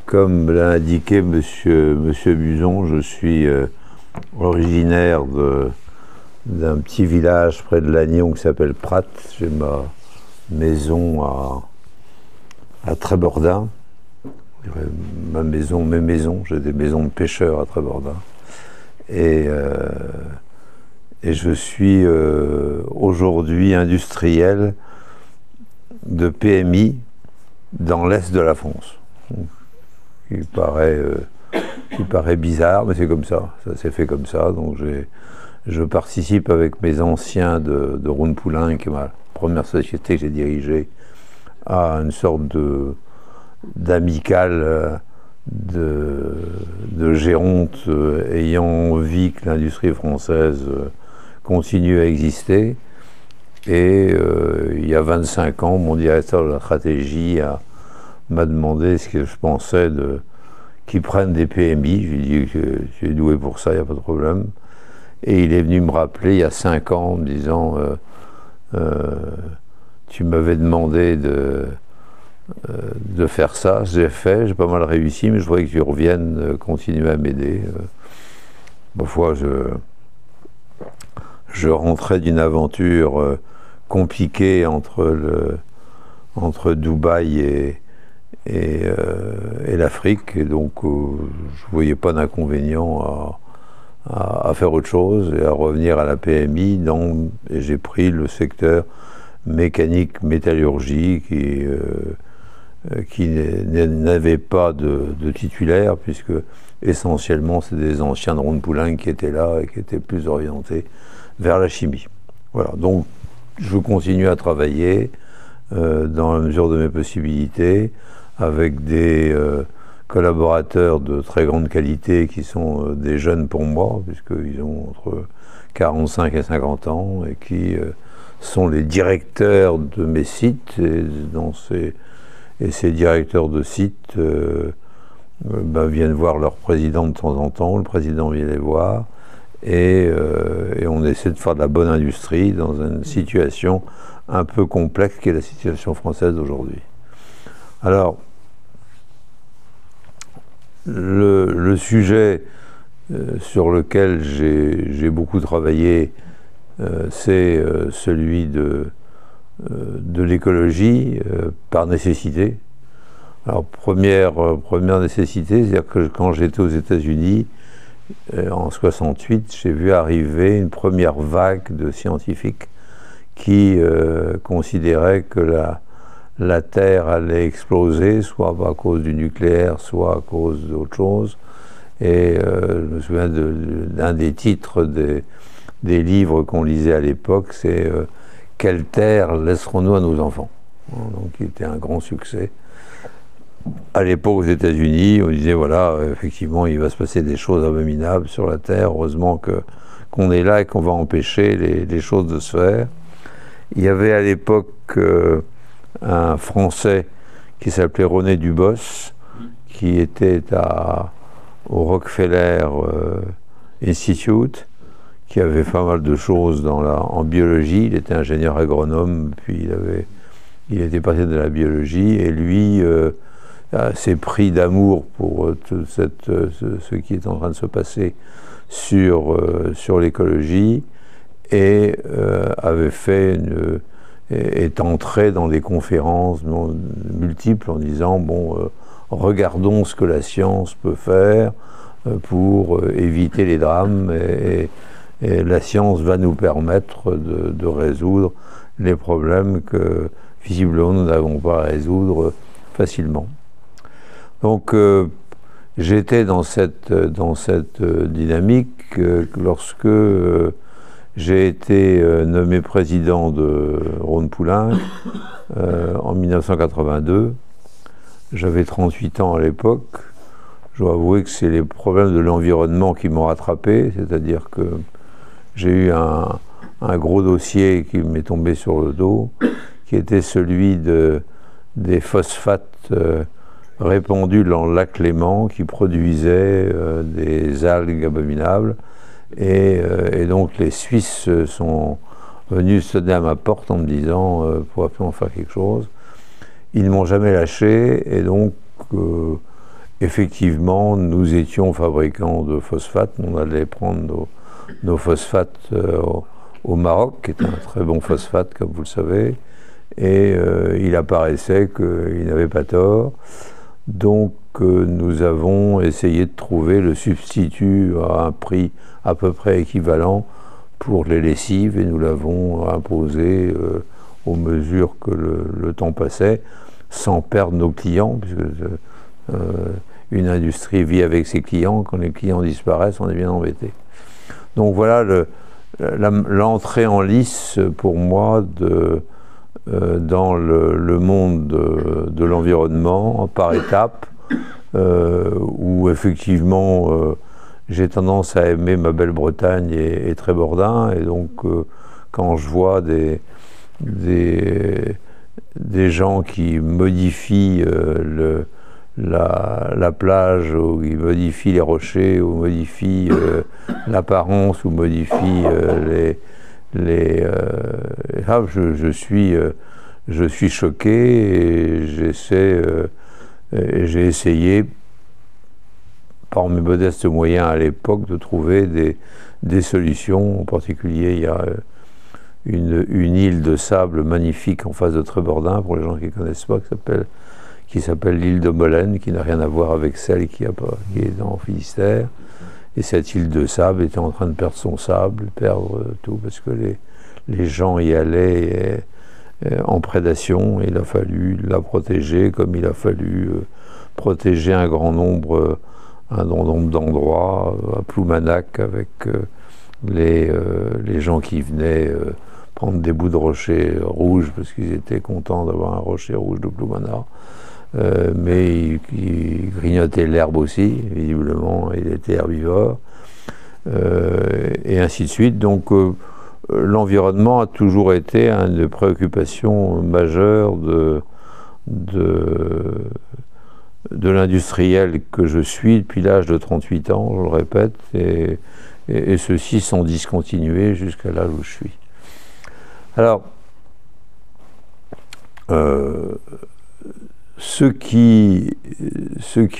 comme l'a indiqué Monsieur Buzon, je suis originaire d'un petit village près de Lannion qui s'appelle Prat. J'ai ma maison à Trébordin. Ma maison, mes maisons, j'ai des maisons de pêcheurs à Trébordin. Et je suis aujourd'hui industriel de PMI dans l'Est de la France. Il paraît bizarre, mais c'est comme ça. Ça s'est fait comme ça. Donc je participe avec mes anciens de Rhône-Poulenc, qui est ma première société que j'ai dirigée, à une sorte d'amicale de gérontes ayant envie que l'industrie française continue à exister. Et il y a 25 ans, mon directeur de la stratégie m'a demandé ce que je pensais qu'ils prennent des PMI. Je lui ai dit que je suis doué pour ça, il n'y a pas de problème. Et il est venu me rappeler il y a 5 ans en me disant tu m'avais demandé de faire ça, j'ai fait, j'ai pas mal réussi, mais je voudrais que tu reviennes continuer à m'aider. Parfois, je rentrais d'une aventure compliquée entre Dubaï et l'Afrique, et donc je voyais pas d'inconvénient à faire autre chose et à revenir à la PMI, et j'ai pris le secteur mécanique métallurgie qui n'avait pas de titulaire, puisque essentiellement c'est des anciens de Rhône-Poulenc qui étaient là et qui étaient plus orientés vers la chimie. Voilà, donc je continue à travailler dans la mesure de mes possibilités avec des collaborateurs de très grande qualité qui sont des jeunes pour moi, puisqu'ils ont entre 45 et 50 ans et qui sont les directeurs de mes sites, et ces directeurs de sites viennent voir leur président de temps en temps, le président vient les voir, et on essaie de faire de la bonne industrie dans une situation un peu complexe qui est la situation française d'aujourd'hui. Alors, le sujet sur lequel j'ai beaucoup travaillé, c'est celui de l'écologie par nécessité. Alors première nécessité, c'est-à-dire que quand j'étais aux États-Unis en 68, j'ai vu arriver une première vague de scientifiques qui considéraient que la Terre allait exploser, soit à cause du nucléaire, soit à cause d'autre chose. Et je me souviens d'un des titres des livres qu'on lisait à l'époque, c'est quelle terre laisserons-nous à nos enfants? Donc, il était un grand succès. À l'époque, aux États-Unis, on disait voilà, effectivement, il va se passer des choses abominables sur la Terre. Heureusement qu'on est là et qu'on va empêcher les choses de se faire. Il y avait à l'époque un Français qui s'appelait René Dubos, qui était au Rockefeller Institute, qui avait pas mal de choses en biologie. Il était ingénieur agronome, puis il était passé de la biologie, et lui s'est pris d'amour pour tout ce qui est en train de se passer sur l'écologie, et est entré dans des conférences multiples en disant bon, regardons ce que la science peut faire pour éviter les drames, et la science va nous permettre de résoudre les problèmes que visiblement nous n'avons pas à résoudre facilement. Donc j'étais dans cette dynamique lorsque j'ai été nommé président de Rhône-Poulenc en 1982. J'avais 38 ans à l'époque. Je dois avouer que c'est les problèmes de l'environnement qui m'ont rattrapé, c'est-à-dire que j'ai eu un gros dossier qui m'est tombé sur le dos, qui était celui des phosphates répandus dans le lac Léman, qui produisaient des algues abominables. Et donc les Suisses sont venus sonner à ma porte en me disant pourrait-on faire quelque chose. ils ne m'ont jamais lâché, et donc effectivement, nous étions fabricants de phosphates. On allait prendre nos phosphates au Maroc, qui est un très bon phosphate, comme vous le savez, et il apparaissait qu'il n'avait pas tort. Donc nous avons essayé de trouver le substitut à un prix à peu près équivalent pour les lessives, et nous l'avons imposé aux mesures que le temps passait, sans perdre nos clients, puisque une industrie vit avec ses clients. Quand les clients disparaissent, on est bien embêté. Donc voilà l'entrée en lice pour moi dans le monde de l'environnement par étapes, où effectivement j'ai tendance à aimer ma belle Bretagne et Trébordin, et donc quand je vois des gens qui modifient la plage, ou qui modifient les rochers, ou modifient l'apparence, ou modifient je suis choqué, et j'ai essayé, par mes modestes moyens à l'époque, de trouver des solutions. En particulier, il y a une île de sable magnifique en face de Trébordin, pour les gens qui ne connaissent pas, qui s'appelle l'île de Molène, qui n'a rien à voir avec celle qui est dans Finistère. Et cette île de sable était en train de perdre son sable, perdre tout, parce que les gens y allaient en prédation, et il a fallu la protéger, comme il a fallu protéger un grand nombre d'endroits, à Ploumanac, avec les gens qui venaient prendre des bouts de rochers rouges, parce qu'ils étaient contents d'avoir un rocher rouge de Ploumanac. Mais il grignotait l'herbe aussi, visiblement, il était herbivore, et ainsi de suite. Donc l'environnement a toujours été une des préoccupations majeures de l'industriel que je suis depuis l'âge de 38 ans, je le répète, et ceux-ci sont discontinués jusqu'à l'âge où je suis. Alors, ce qui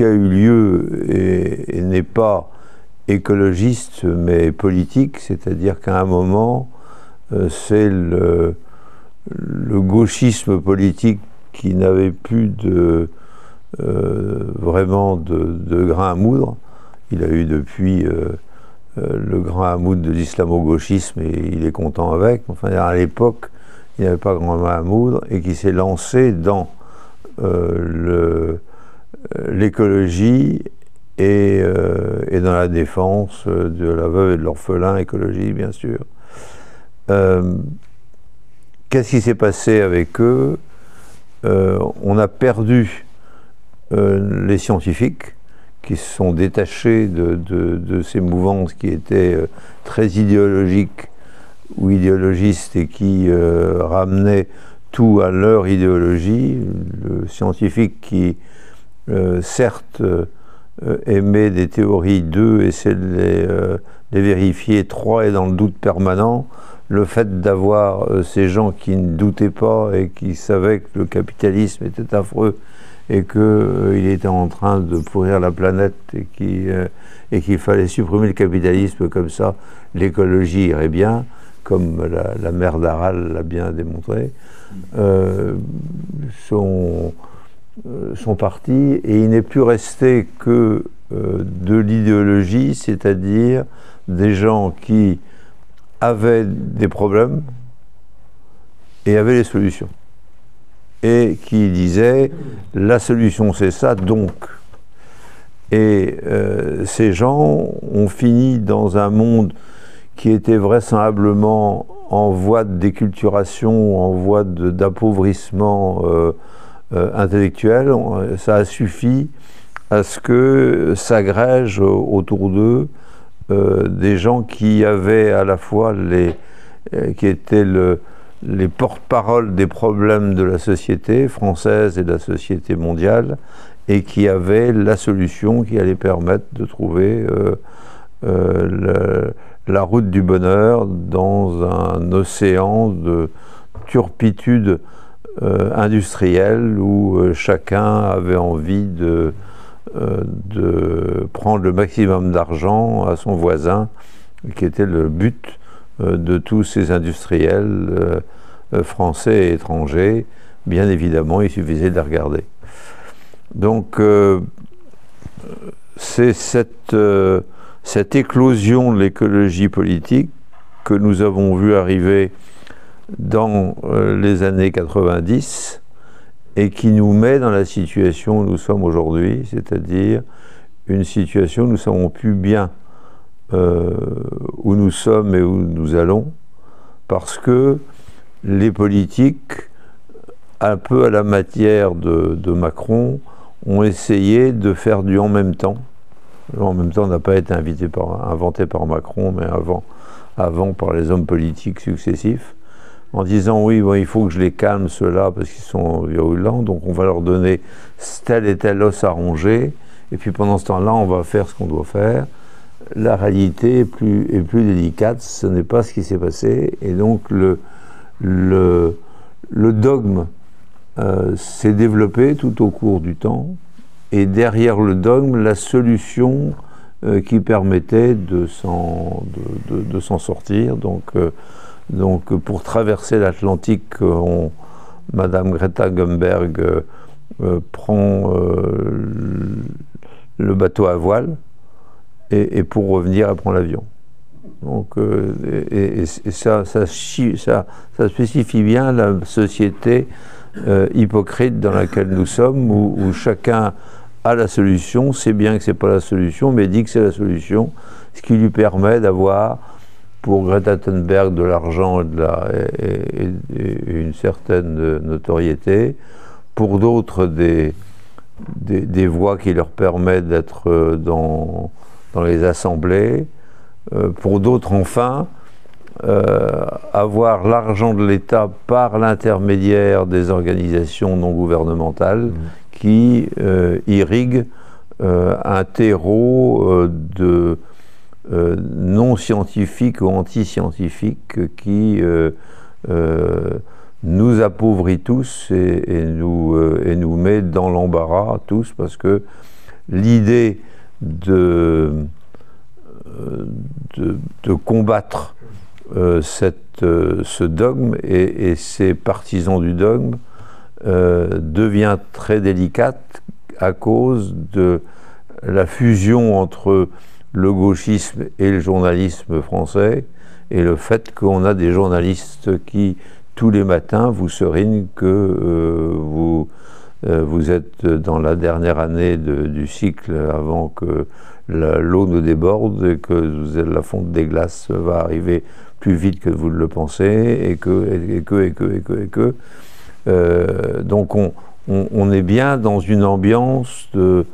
a eu lieu et n'est pas écologiste mais politique, c'est-à-dire qu'à un moment, c'est le gauchisme politique qui n'avait plus vraiment de grain à moudre. Il a eu depuis le grain à moudre de l'islamo-gauchisme, et il est content avec. Enfin, à l'époque, il n'y avait pas grand grain à moudre, et qui s'est lancé dans l'écologie et dans la défense de la veuve et de l'orphelin, écologie bien sûr. Qu'est-ce qui s'est passé avec eux? On a perdu les scientifiques, qui se sont détachés de ces mouvances qui étaient très idéologiques ou idéologistes, et qui ramenaient tout à leur idéologie. Le scientifique qui, certes, émet des théories 2, essaie de les vérifier 3, et dans le doute permanent. Le fait d'avoir ces gens qui ne doutaient pas et qui savaient que le capitalisme était affreux et qu'il était en train de pourrir la planète, et qu'il fallait supprimer le capitalisme, comme ça l'écologie irait bien, comme la mère d'Aral l'a bien démontré, sont partis, et il n'est plus resté que de l'idéologie, c'est-à-dire des gens qui avaient des problèmes et avaient les solutions, et qui disaient la solution c'est ça, donc. Et ces gens ont fini dans un monde qui était vraisemblablement en voie de déculturation, en voie d'appauvrissement intellectuel. Ça a suffi à ce que s'agrègent autour d'eux des gens qui avaient à la fois qui étaient les porte-parole des problèmes de la société française et de la société mondiale, et qui avaient la solution qui allait permettre de trouver la route du bonheur dans un océan de turpitude industrielle où chacun avait envie de prendre le maximum d'argent à son voisin, qui était le but de tous ces industriels français et étrangers. Bien évidemment, il suffisait de les regarder. Donc, c'est cette éclosion de l'écologie politique que nous avons vu arriver dans les années 90 et qui nous met dans la situation où nous sommes aujourd'hui, c'est-à-dire une situation où nous ne savons plus bien où nous sommes et où nous allons, parce que les politiques, un peu à la matière de Macron, ont essayé de faire du en même temps. Le en même temps n'a pas été inventé par Macron, mais avant par les hommes politiques successifs, en disant oui, bon, il faut que je les calme ceux-là parce qu'ils sont virulents, donc on va leur donner tel et tel os à ronger, et puis pendant ce temps-là, on va faire ce qu'on doit faire. La réalité est plus délicate, ce n'est pas ce qui s'est passé, et donc le dogme s'est développé tout au cours du temps, et derrière le dogme, la solution qui permettait de s'en sortir. Donc pour traverser l'Atlantique, Madame Greta Thunberg prend le bateau à voile, et pour revenir, elle prend l'avion. Donc, ça spécifie bien la société hypocrite dans laquelle nous sommes, où chacun a la solution, sait bien que ce n'est pas la solution, mais dit que c'est la solution, ce qui lui permet d'avoir, pour Greta Thunberg, de l'argent et une certaine notoriété, pour d'autres des voix qui leur permettent d'être dans les assemblées, pour d'autres enfin, avoir l'argent de l'État par l'intermédiaire des organisations non gouvernementales qui irriguent un terreau de non scientifiques ou anti-scientifiques qui nous appauvrit tous et nous met dans l'embarras tous, parce que l'idée de combattre ce dogme et ces partisans du dogme devient très délicate à cause de la fusion entre le gauchisme et le journalisme français, et le fait qu'on a des journalistes qui, tous les matins, vous serinent que vous êtes dans la dernière année du cycle avant que l'eau ne déborde, et que la fonte des glaces va arriver plus vite que vous le pensez, donc on est bien dans une ambiance de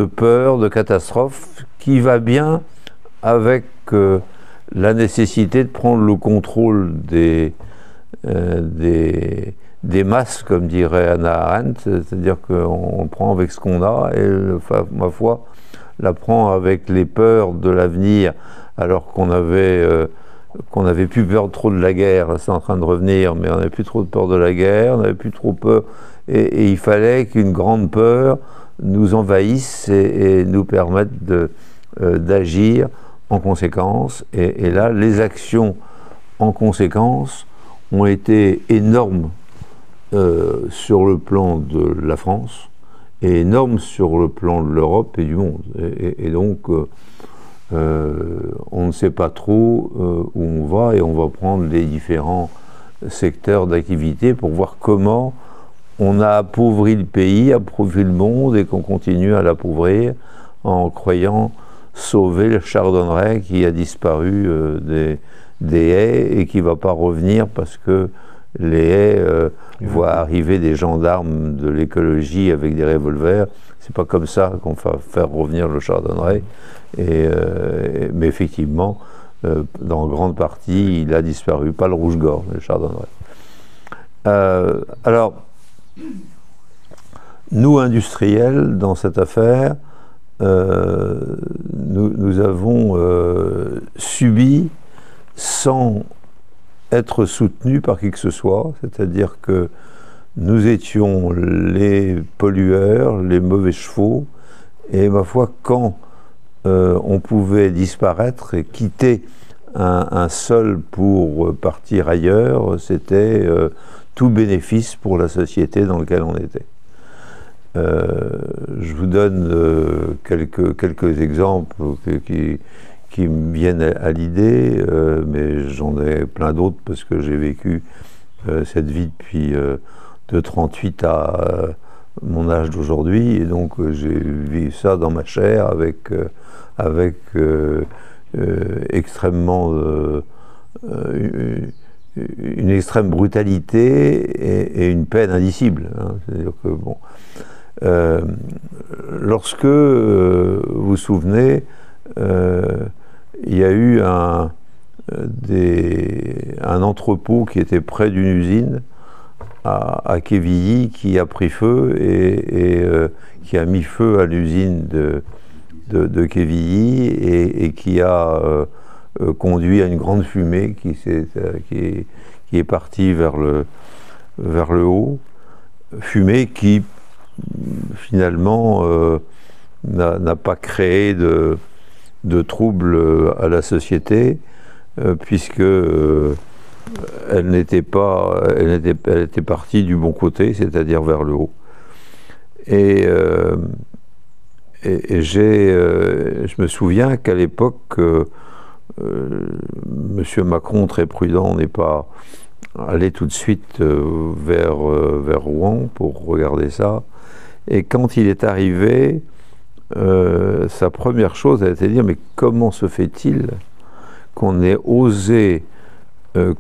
peur, de catastrophe, qui va bien avec la nécessité de prendre le contrôle des masses, comme dirait Hannah Arendt, c'est-à-dire qu'on prend avec ce qu'on a, et ma foi, la prend avec les peurs de l'avenir, alors qu'on avait plus peur trop de la guerre. C'est en train de revenir, mais on n'avait plus trop de peur de la guerre, on n'avait plus trop peur, et il fallait qu'une grande peur nous envahisse et nous permette d'agir en conséquence. Et là, les actions en conséquence ont été énormes sur le plan de la France, et énormes sur le plan de l'Europe et du monde. Et donc, on ne sait pas trop où on va, et on va prendre les différents secteurs d'activité pour voir comment on a appauvri le pays, appauvri le monde, et qu'on continue à l'appauvrir en croyant sauver le chardonneret qui a disparu des haies et qui ne va pas revenir parce que les haies voient arriver des gendarmes de l'écologie avec des revolvers. C'est pas comme ça qu'on va faire revenir le chardonneret. Mais effectivement, dans grande partie, il a disparu, pas le rouge-gorge, le chardonneret. Alors, nous, industriels, dans cette affaire, nous avons subi, sans être soutenus par qui que ce soit, c'est-à-dire que nous étions les pollueurs, les mauvais chevaux, et ma foi, quand on pouvait disparaître et quitter un sol pour partir ailleurs, c'était tout bénéfice pour la société dans laquelle on était. Je vous donne quelques exemples qui me viennent à l'idée, mais j'en ai plein d'autres parce que j'ai vécu cette vie depuis de 38 à mon âge d'aujourd'hui, et donc j'ai vu ça dans ma chair avec extrêmement une extrême brutalité et une peine indicible. Hein. C'est-à-dire que bon, lorsque vous vous souvenez, il y a eu un entrepôt qui était près d'une usine à Quevilly qui a pris feu et qui a mis feu à l'usine de Quevilly et qui a conduit à une grande fumée qui est partie vers le haut, fumée qui finalement n'a pas créé de troubles à la société, puisque elle était partie du bon côté, c'est-à-dire vers le haut. Et je me souviens qu'à l'époque, Monsieur Macron, très prudent, n'est pas allé tout de suite vers Rouen pour regarder ça. Et quand il est arrivé, sa première chose a été de dire, mais comment se fait-il qu'on ait osé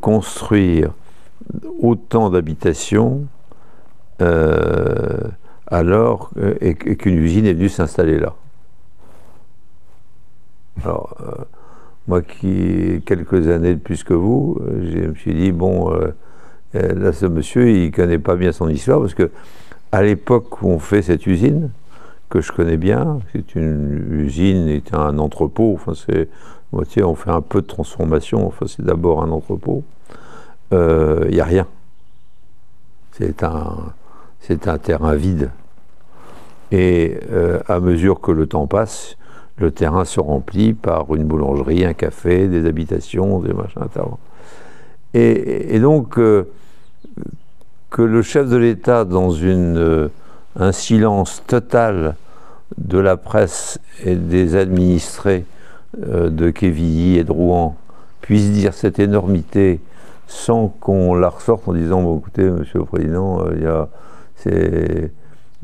construire autant d'habitations alors et qu'une usine est venue s'installer là. Alors, moi qui ai quelques années de plus que vous, je me suis dit, bon, là ce monsieur, il ne connaît pas bien son histoire, parce que à l'époque où on fait cette usine, que je connais bien, c'est une usine, c'est un entrepôt, enfin c'est, on fait un peu de transformation, enfin c'est d'abord un entrepôt, il n'y a rien. C'est un terrain vide. Et à mesure que le temps passe, le terrain se remplit par une boulangerie, un café, des habitations, des machins. Et donc, que le chef de l'État, dans un silence total de la presse et des administrés de Quevilly et de Rouen, puisse dire cette énormité sans qu'on la ressorte en disant, bon, écoutez, Monsieur le Président,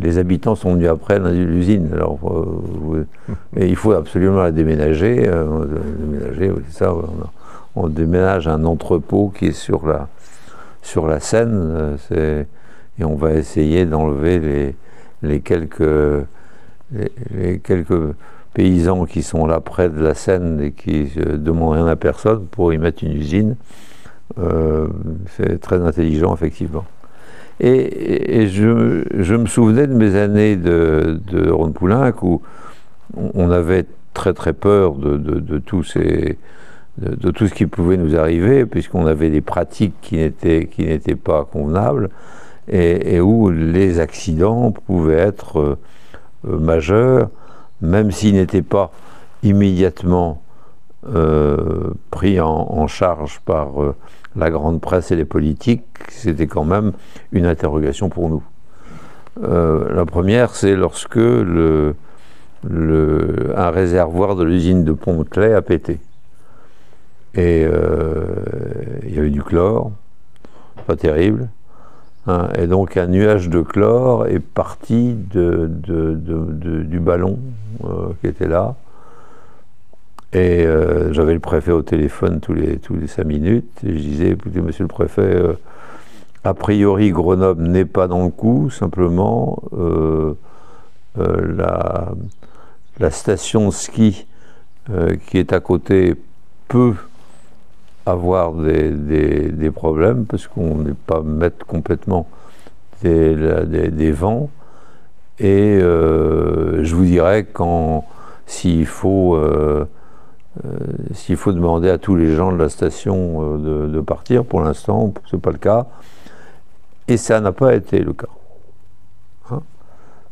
les habitants sont venus après l'usine, alors et il faut absolument la déménager. C'est ça, on déménage un entrepôt qui est sur la Seine, et on va essayer d'enlever les quelques paysans qui sont là près de la Seine et qui ne demandent rien à personne pour y mettre une usine. C'est très intelligent, effectivement. Et je me souvenais de mes années de Rhône-Poulenc où on avait très très peur de tout ce qui pouvait nous arriver, puisqu'on avait des pratiques qui n'étaient pas convenables et où les accidents pouvaient être majeurs, même s'ils n'étaient pas immédiatement pris en charge par la grande presse et les politiques. C'était quand même une interrogation pour nous. La première, c'est lorsque un réservoir de l'usine de Pont-de-Claix a pété. Et il y avait du chlore, pas terrible, hein, et donc un nuage de chlore est parti du ballon qui était là. Et j'avais le préfet au téléphone tous les 5 minutes, et je disais, écoutez, monsieur le préfet, a priori Grenoble n'est pas dans le coup, simplement la station de ski qui est à côté peut avoir des problèmes, parce qu'on n'est pas maître complètement des vents, et je vous dirais s'il faut demander à tous les gens de la station de partir, pour l'instant, ce n'est pas le cas. Et ça n'a pas été le cas. Hein,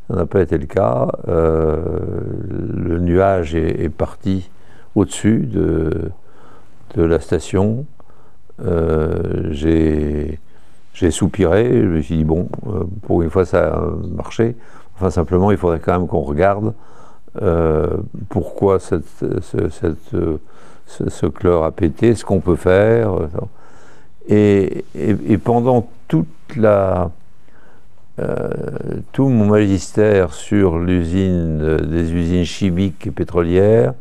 ça n'a pas été le cas. Le nuage est parti au-dessus de la station. J'ai soupiré, je me suis dit, bon, pour une fois ça a marché. Enfin, simplement, il faudrait quand même qu'on regarde pourquoi ce chlore a pété, ce qu'on peut faire. Et pendant tout mon magistère sur des usines chimiques et pétrolières,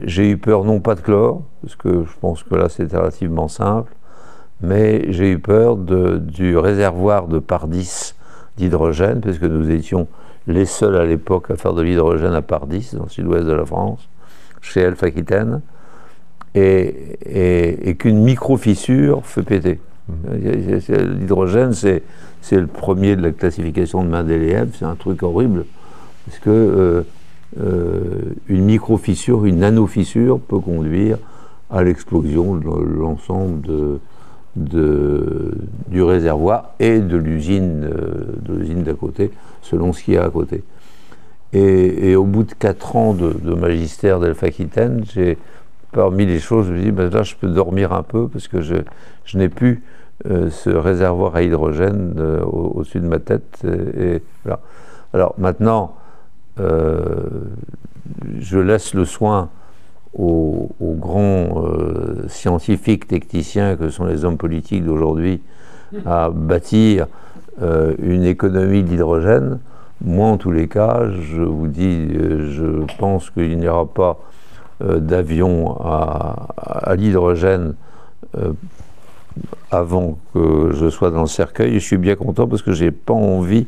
j'ai eu peur non pas de chlore, parce que je pense que là c'était relativement simple, mais j'ai eu peur du réservoir de Pardis d'hydrogène, parce que nous étions les seuls à l'époque à faire de l'hydrogène à Pardis, dans le sud-ouest de la France, chez Elf Aquitaine, et qu'une micro-fissure fait péter. L'hydrogène, c'est le premier de la classification de Mendeleïev, c'est un truc horrible, parce que une micro-fissure, une nano-fissure peut conduire à l'explosion de l'ensemble du réservoir et de l'usine d'à côté, selon ce qu'il y a à côté. Et au bout de 4 ans de magistère d'Elf Aquitaine, parmi les choses, je me dis, ben là, je peux dormir un peu, parce que je n'ai plus ce réservoir à hydrogène au-dessus de ma tête. Et voilà. Alors maintenant, je laisse le soin aux grands scientifiques, techniciens, que sont les hommes politiques d'aujourd'hui, à bâtir une économie d'hydrogène. Moi, en tous les cas, je vous dis, je pense qu'il n'y aura pas d'avion à l'hydrogène avant que je sois dans le cercueil. Et je suis bien content, parce que je n'ai pas envie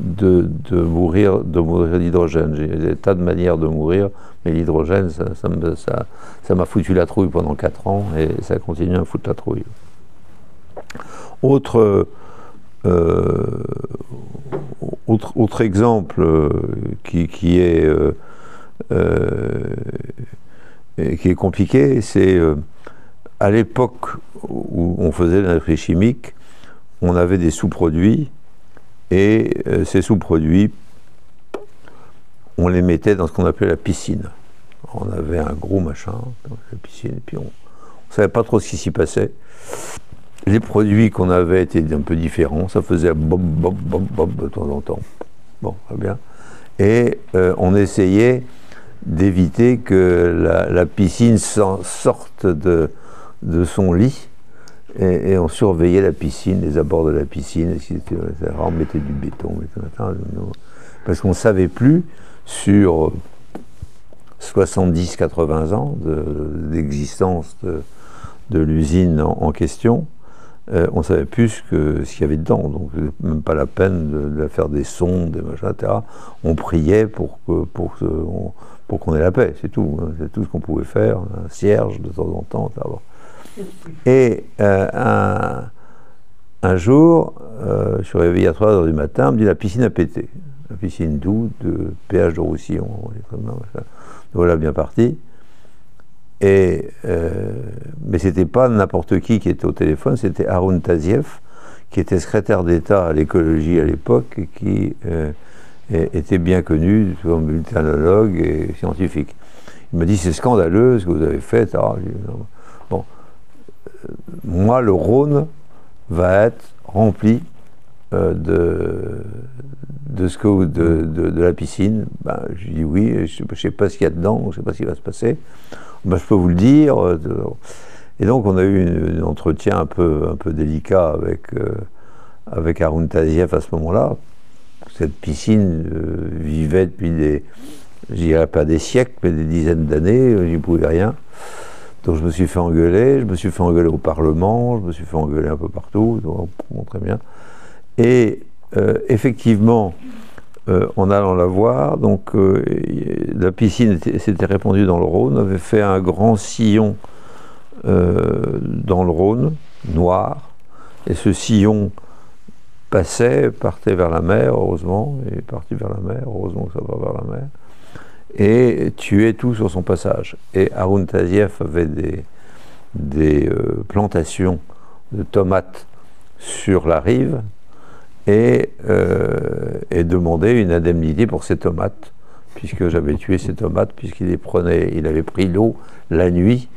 de mourir d'hydrogène. J'ai des tas de manières de mourir, mais l'hydrogène, ça m'a foutu la trouille pendant 4 ans, et ça continue à me foutre la trouille. Autre exemple qui est compliqué, c'est à l'époque où on faisait l'industrie chimique, on avait des sous-produits, et ces sous-produits, on les mettait dans ce qu'on appelait la piscine. On avait un gros machin dans la piscine, et puis on ne savait pas trop ce qui s'y passait. Les produits qu'on avait étaient un peu différents, ça faisait bob, bob, bob, bob de temps en temps. Bon, très bien. Et on essayait d'éviter que la piscine sorte de son lit, et on surveillait la piscine, les abords de la piscine, on mettait du béton, parce qu'on ne savait plus, sur 70-80 ans d'existence de l'usine en question, on ne savait plus ce qu'il y avait dedans, donc même pas la peine de faire des sondes, des machins, etc. On priait pour qu'on ait la paix, c'est tout. C'est tout ce qu'on pouvait faire, un cierge de temps en temps. Et un jour, je suis réveillé à 3h du matin, on me dit la piscine a pété. La piscine d'où, de péage de Roussillon, voilà, bien parti. Mais c'était pas n'importe qui était au téléphone, c'était Haroun Taziev, qui était secrétaire d'État à l'écologie à l'époque, et qui était bien connu comme vulcanologue et scientifique. Il m'a dit, c'est scandaleux ce que vous avez fait. Bon, moi, le Rhône va être rempli de la piscine. Ben, je lui dis oui, je ne sais pas ce qu'il y a dedans, je ne sais pas ce qui va se passer. Ben, je peux vous le dire. Et donc on a eu un entretien un peu délicat avec Haroun Taziev à ce moment-là. Cette piscine vivait depuis je dirais pas des siècles, mais des dizaines d'années, je n'y pouvais rien. Donc je me suis fait engueuler au Parlement, je me suis fait engueuler un peu partout, donc, bon, très bien. Et effectivement, en allant la voir, donc la piscine s'était répandue dans le Rhône, avait fait un grand sillon dans le Rhône, noir, et ce sillon partait vers la mer, heureusement, et parti vers la mer, heureusement que ça va vers la mer, et tuait tout sur son passage. Et Haroun Taziev avait des plantations de tomates sur la rive et demander une indemnité pour ces tomates, puisque j'avais tué ces tomates, il avait pris l'eau la nuit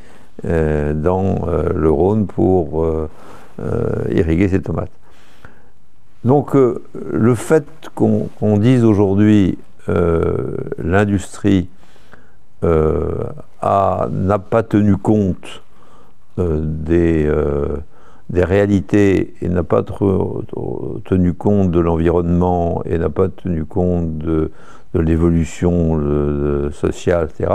dans le Rhône pour irriguer ses tomates. Donc le fait qu'on dise aujourd'hui l'industrie n'a pas tenu compte des réalités et n'a pas tenu compte de l'environnement et n'a pas tenu compte de l'évolution sociale, etc.,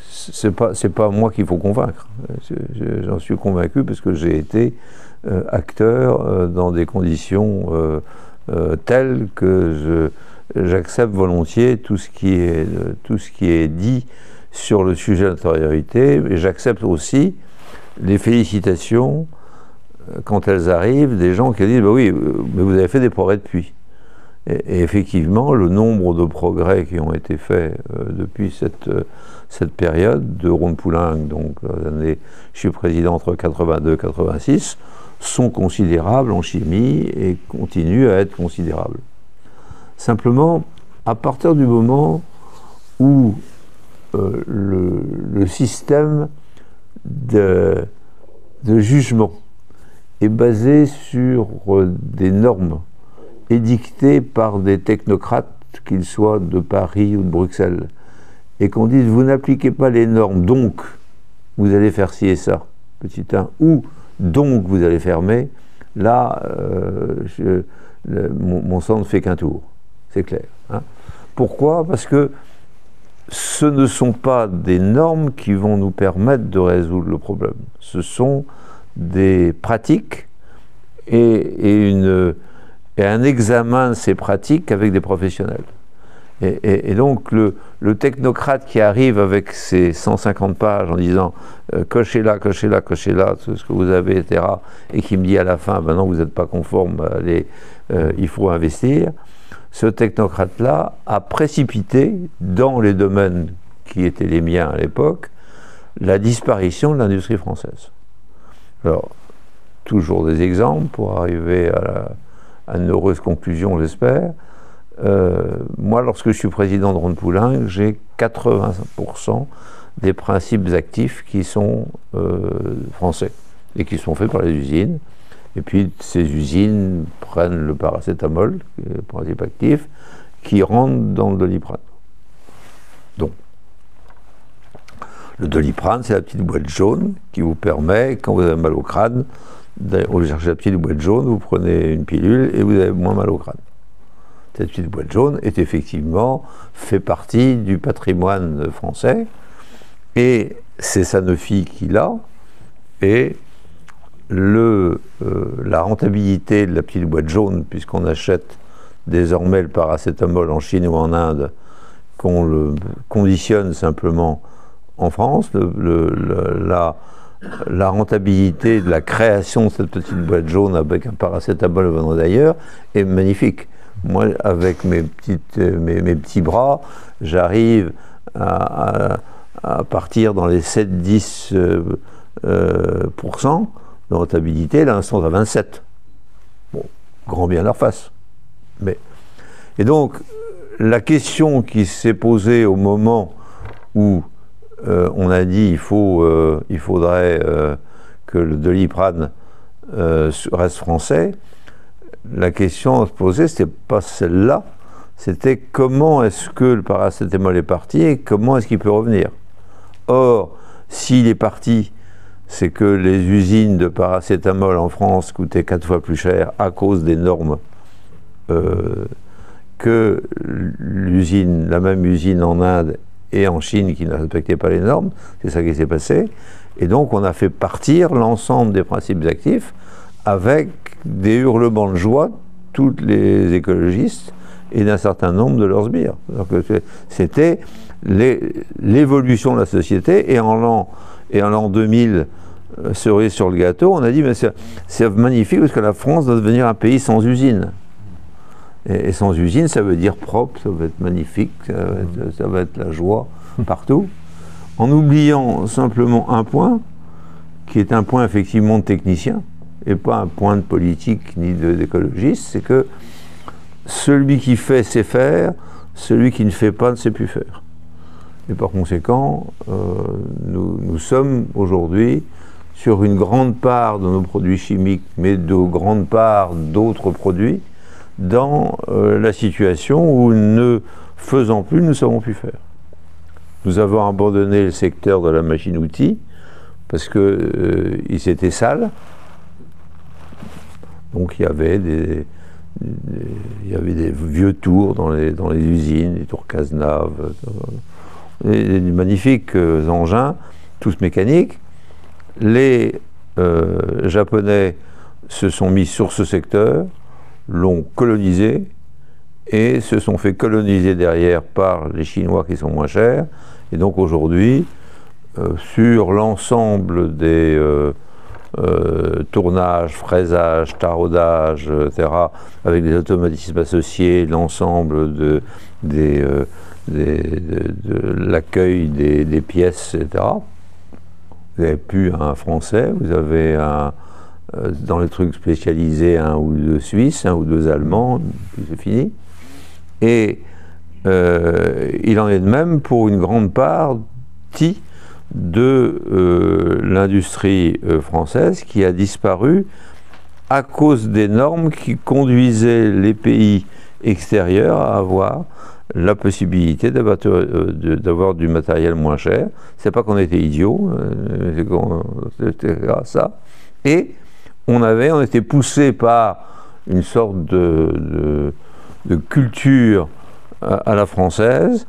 c'est pas moi qu'il faut convaincre. J'en suis convaincu parce que j'ai été acteur dans des conditions telles que j'accepte volontiers tout ce qui est dit sur le sujet de l'intériorité, et j'accepte aussi les félicitations quand elles arrivent des gens qui disent bah oui, mais vous avez fait des progrès depuis. Et effectivement, le nombre de progrès qui ont été faits depuis cette période de Rhône-Poulenc, donc l'année, je suis président entre 82 et 86, sont considérables en chimie et continuent à être considérables. Simplement, à partir du moment où le système de jugement est basé sur des normes édictées par des technocrates, qu'ils soient de Paris ou de Bruxelles, et qu'on dise vous n'appliquez pas les normes, donc vous allez faire ci et ça, petit 1, ou donc vous allez fermer, là, mon sang ne fait qu'un tour, c'est clair. Hein. Pourquoi? Parce que ce ne sont pas des normes qui vont nous permettre de résoudre le problème. Ce sont des pratiques et un examen de ces pratiques avec des professionnels. Et donc le technocrate qui arrive avec ses 150 pages en disant cochez là, cochez là, cochez là, tout ce que vous avez, etc., et qui me dit à la fin, ben non, vous n'êtes pas conforme, allez, il faut investir, ce technocrate-là a précipité dans les domaines qui étaient les miens à l'époque la disparition de l'industrie française. Alors, toujours des exemples pour arriver à une heureuse conclusion, j'espère. Moi, lorsque je suis président de Rhône-Poulenc, j'ai 80% des principes actifs qui sont français et qui sont faits par les usines. Et puis, ces usines prennent le paracétamol, qui est le principe actif, qui rentre dans le Doliprane. Donc, le Doliprane, c'est la petite boîte jaune qui vous permet, quand vous avez mal au crâne, vous cherchez la petite boîte jaune, vous prenez une pilule et vous avez moins mal au crâne. Cette petite boîte jaune est effectivement fait partie du patrimoine français et c'est Sanofi qui l'a, et la rentabilité de la petite boîte jaune, puisqu'on achète désormais le paracétamol en Chine ou en Inde, qu'on le conditionne simplement en France, la rentabilité de la création de cette petite boîte jaune avec un paracétamol venant d'ailleurs est magnifique. Moi, avec mes petits bras, j'arrive à partir dans les 7-10% de rentabilité. Là, ils sont à 27%. Bon, grand bien leur face. Et donc, la question qui s'est posée au moment où on a dit il faudrait que le Doliprane reste français, la question à se poser, c'était pas celle-là, c'était comment est-ce que le paracétamol est parti et comment est-ce qu'il peut revenir. Or, s'il est parti, c'est que les usines de paracétamol en France coûtaient 4 fois plus cher à cause des normes que la même usine en Inde et en Chine qui ne respectait pas les normes. C'est ça qui s'est passé. Et donc on a fait partir l'ensemble des principes actifs avec des hurlements de joie, tous les écologistes et d'un certain nombre de leurs sbires. C'était l'évolution de la société, et en l'an 2000, cerise sur le gâteau, on a dit mais c'est magnifique parce que la France doit devenir un pays sans usine. Et sans usine, ça veut dire propre, ça va être magnifique, ça va être la joie partout, en oubliant simplement un point, qui est un point effectivement de technicien, et pas un point de politique ni d'écologiste, c'est que celui qui fait sait faire, celui qui ne fait pas ne sait plus faire. Et par conséquent, nous sommes aujourd'hui sur une grande part de nos produits chimiques, mais de grande part d'autres produits, dans la situation où, ne faisant plus, nous ne savons plus faire. Nous avons abandonné le secteur de la machine-outil parce qu'il s'était sale. Donc il y avait des vieux tours dans les usines, des tours Cazenave, des magnifiques engins, tous mécaniques. Les Japonais se sont mis sur ce secteur, l'ont colonisé et se sont fait coloniser derrière par les Chinois qui sont moins chers. Et donc aujourd'hui, sur l'ensemble des tournage, fraisage, taraudage, etc., avec des automatismes associés, l'ensemble de l'accueil des pièces, etc. Vous n'avez plus un Français, vous avez dans les trucs spécialisés un ou deux Suisses, un ou deux Allemands, puis c'est fini. Et il en est de même pour une grande partie de l'industrie française qui a disparu à cause des normes qui conduisaient les extérieurs à avoir la possibilité d'avoir du matériel moins cher. C'est pas qu'on était idiots, c'était ça. Et on était poussé par une sorte de culture à la française,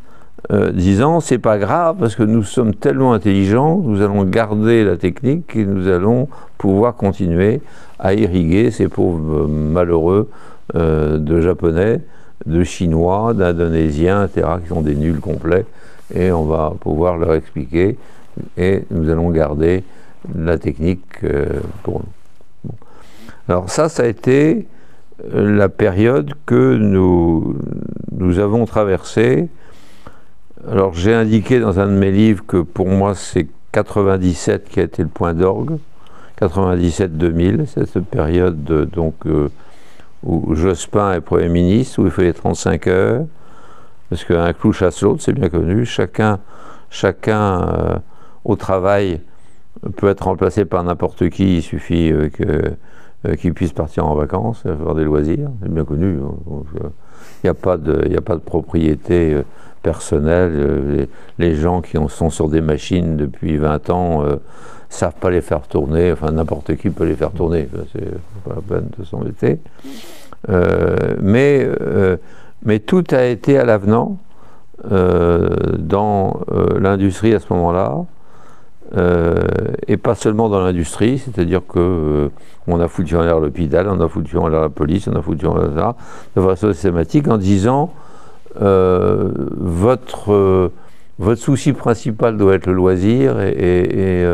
disant c'est pas grave parce que nous sommes tellement intelligents, nous allons garder la technique et nous allons pouvoir continuer à irriguer ces pauvres malheureux de Japonais, de Chinois, d'Indonésiens, etc., qui sont des nuls complets, et on va pouvoir leur expliquer et nous allons garder la technique pour nous. Bon. Alors ça a été la période que nous avons traversée. Alors j'ai indiqué dans un de mes livres que pour moi c'est 97 qui a été le point d'orgue, 97-2000, c'est cette période donc où Jospin est Premier ministre, où il fait les 35 heures, parce qu'un clou chasse l'autre, c'est bien connu, chacun au travail peut être remplacé par n'importe qui, il suffit qu'il puisse partir en vacances, faire des loisirs, c'est bien connu. Il n'y a pas de propriété personnelle. Les gens qui sont sur des machines depuis 20 ans savent pas les faire tourner, enfin n'importe qui peut les faire tourner, c'est pas la peine de s'embêter. Mais tout a été à l'avenant dans l'industrie à ce moment-là. Et pas seulement dans l'industrie, c'est-à-dire que on a foutu en l'air l'hôpital, on a foutu en l'air la police, on a foutu en l'air ça, de façon systématique, en disant votre souci principal doit être le loisir et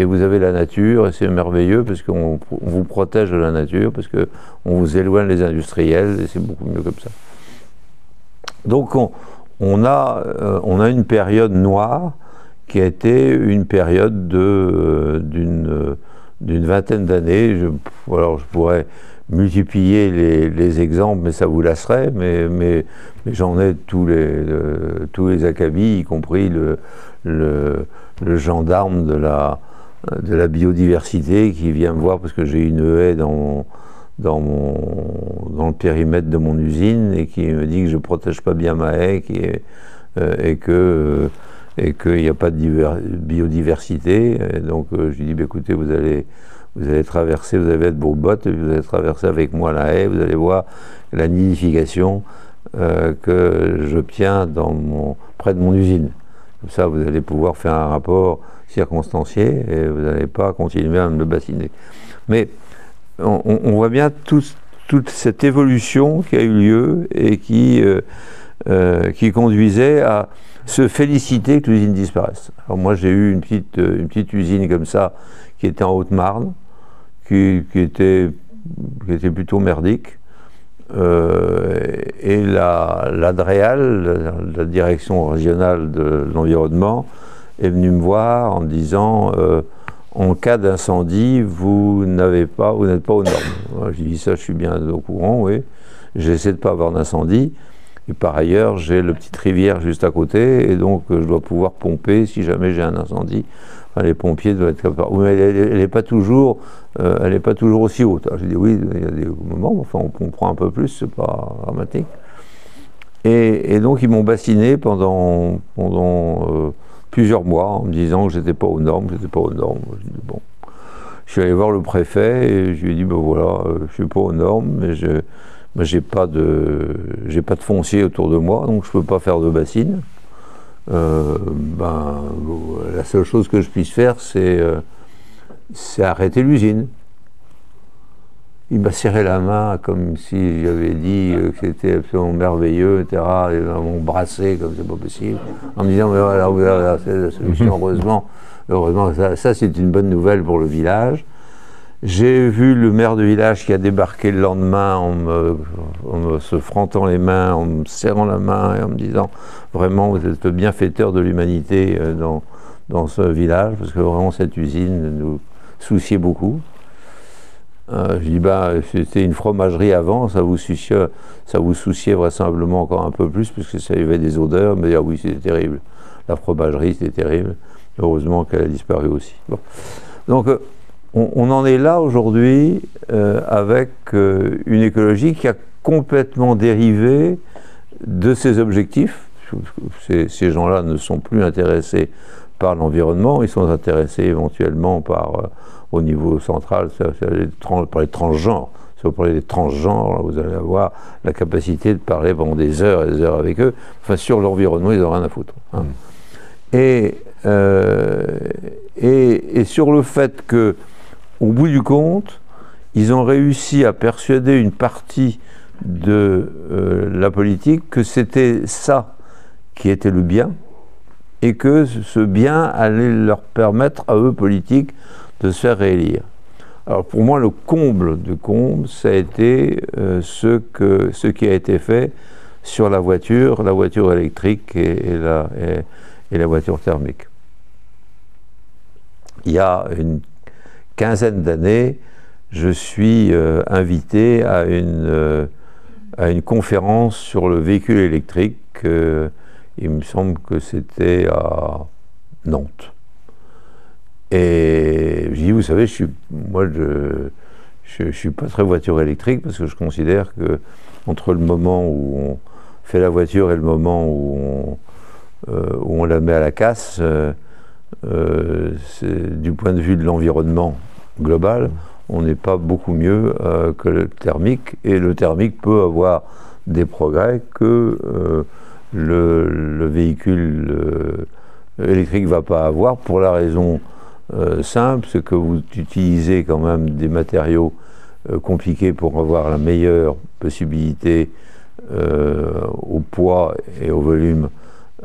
vous avez la nature et c'est merveilleux parce qu'on vous protège de la nature, parce qu'on vous éloigne les industriels et c'est beaucoup mieux comme ça. Donc on a une période noire qui a été une période d'une vingtaine d'années. Alors je pourrais multiplier les exemples, mais ça vous lasserait, mais j'en ai tous les acabits, y compris le gendarme de la biodiversité qui vient me voir parce que j'ai une haie dans le périmètre de mon usine et qui me dit que je ne protège pas bien ma haie et qu'il n'y a pas de biodiversité. Et donc je lui dis, bah, écoutez, vous allez traverser, vous allez être vos bottes, vous allez traverser avec moi la haie, vous allez voir la nidification que j'obtiens près de mon usine. Comme ça, vous allez pouvoir faire un rapport circonstancié et vous n'allez pas continuer à me le bassiner. Mais on voit bien toute cette évolution qui a eu lieu et qui conduisait à se féliciter que l'usine disparaisse. Alors moi j'ai eu une petite usine comme ça qui était en Haute-Marne, qui était plutôt merdique. Et la DREAL, la direction régionale de l'environnement, est venue me voir en me disant en cas d'incendie, vous n'êtes pas aux normes. J'ai dit ça, je suis bien au courant, oui. J'essaie de ne pas avoir d'incendie. Et par ailleurs, j'ai le petite rivière juste à côté, et donc je dois pouvoir pomper si jamais j'ai un incendie. Enfin, les pompiers doivent être capables. Mais elle n'est pas toujours aussi haute. J'ai dit oui, il y a des moments, enfin on prend un peu plus, c'est pas dramatique. Et donc ils m'ont bassiné pendant plusieurs mois en me disant que j'étais pas aux normes, J'ai dit, bon. Je suis allé voir le préfet et je lui ai dit ben voilà, je suis pas aux normes, mais j'ai pas de foncier autour de moi, donc je peux pas faire de bassine. La seule chose que je puisse faire, c'est arrêter l'usine. Il m'a serré la main comme si j'avais dit que c'était absolument merveilleux, etc. Ils m'ont brassé comme c'est pas possible, en me disant mais voilà, c'est la solution. Heureusement, ça c'est une bonne nouvelle pour le village. J'ai vu le maire de village qui a débarqué le lendemain en me se frottant les mains, en me serrant la main et en me disant vraiment vous êtes le bienfaiteur de l'humanité dans ce village, parce que vraiment cette usine nous souciait beaucoup. Je dis c'était une fromagerie avant, ça vous souciait vraisemblablement encore un peu plus parce que ça y avait des odeurs, mais oui c'était terrible. La fromagerie c'était terrible, heureusement qu'elle a disparu aussi. Bon. Donc on en est là aujourd'hui avec une écologie qui a complètement dérivé de ses objectifs. Ces gens-là ne sont plus intéressés par l'environnement, ils sont intéressés éventuellement au niveau central, par les transgenres. Si vous parlez des transgenres, vous allez avoir la capacité de parler pendant des heures et des heures avec eux. Enfin, sur l'environnement, ils n'ont rien à foutre. Hein. Et sur le fait que, au bout du compte, ils ont réussi à persuader une partie de la politique que c'était ça qui était le bien, et que ce bien allait leur permettre à eux, politiques, de se faire réélire. Alors pour moi, le comble de comble, ça a été ce qui a été fait sur la voiture électrique et la voiture thermique. Il y a une quinzaine d'années, je suis invité à une conférence sur le véhicule électrique. Il me semble que c'était à Nantes. Et je dis, vous savez, je suis pas très voiture électrique parce que je considère que entre le moment où on fait la voiture et le moment où on la met à la casse, du point de vue de l'environnement global, on n'est pas beaucoup mieux que le thermique. Et le thermique peut avoir des progrès que le véhicule électrique ne va pas avoir, pour la raison simple, c'est que vous utilisez quand même des matériaux compliqués pour avoir la meilleure possibilité au poids et au volume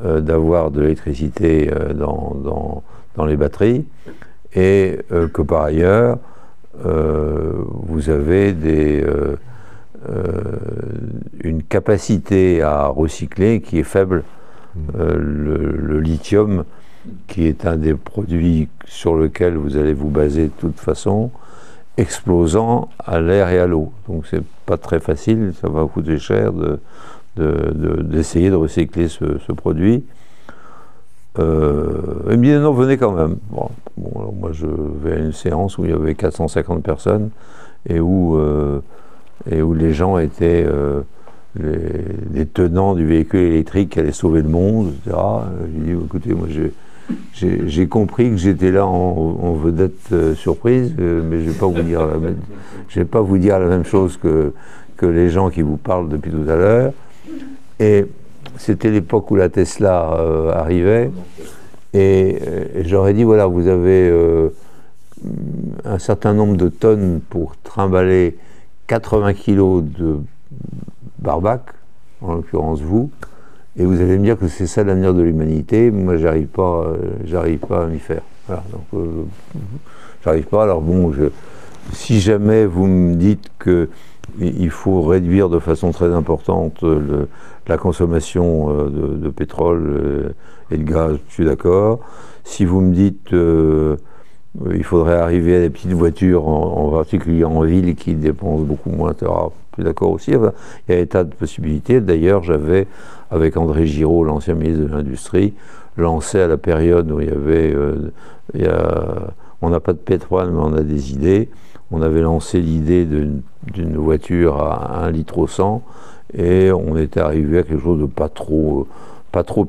d'avoir de l'électricité dans les batteries, et que par ailleurs vous avez une capacité à recycler qui est faible. Le lithium, qui est un des produits sur lequel vous allez vous baser de toute façon, explosant à l'air et à l'eau. Donc c'est pas très facile, ça va coûter cher d'essayer de recycler ce produit. Il me dit non, venez quand même. Bon, alors moi je vais à une séance où il y avait 450 personnes et où les gens étaient les tenants du véhicule électrique qui allait sauver le monde, etc. J'ai dit écoutez, moi j'ai compris que j'étais là en vedette surprise, mais je ne vais pas vous dire la même chose que les gens qui vous parlent depuis tout à l'heure. Et c'était l'époque où la Tesla arrivait, et j'aurais dit voilà, vous avez un certain nombre de tonnes pour trimballer 80 kilos de barbac, en l'occurrence vous, et vous allez me dire que c'est ça l'avenir de l'humanité. Moi j'arrive pas à m'y faire. Voilà, donc j'arrive pas. Alors bon, si jamais vous me dites qu'il faut réduire de façon très importante la consommation de pétrole et de gaz, je suis d'accord. Si vous me dites il faudrait arriver à des petites voitures, en particulier en ville, qui dépensent beaucoup moins. Tu es d'accord aussi. Enfin, il y a des tas de possibilités. D'ailleurs, j'avais, avec André Giraud, l'ancien ministre de l'Industrie, lancé à la période où il y avait... on n'a pas de pétrole, mais on a des idées. On avait lancé l'idée d'une voiture à 1 litre au 100, et on était arrivé à quelque chose de pas trop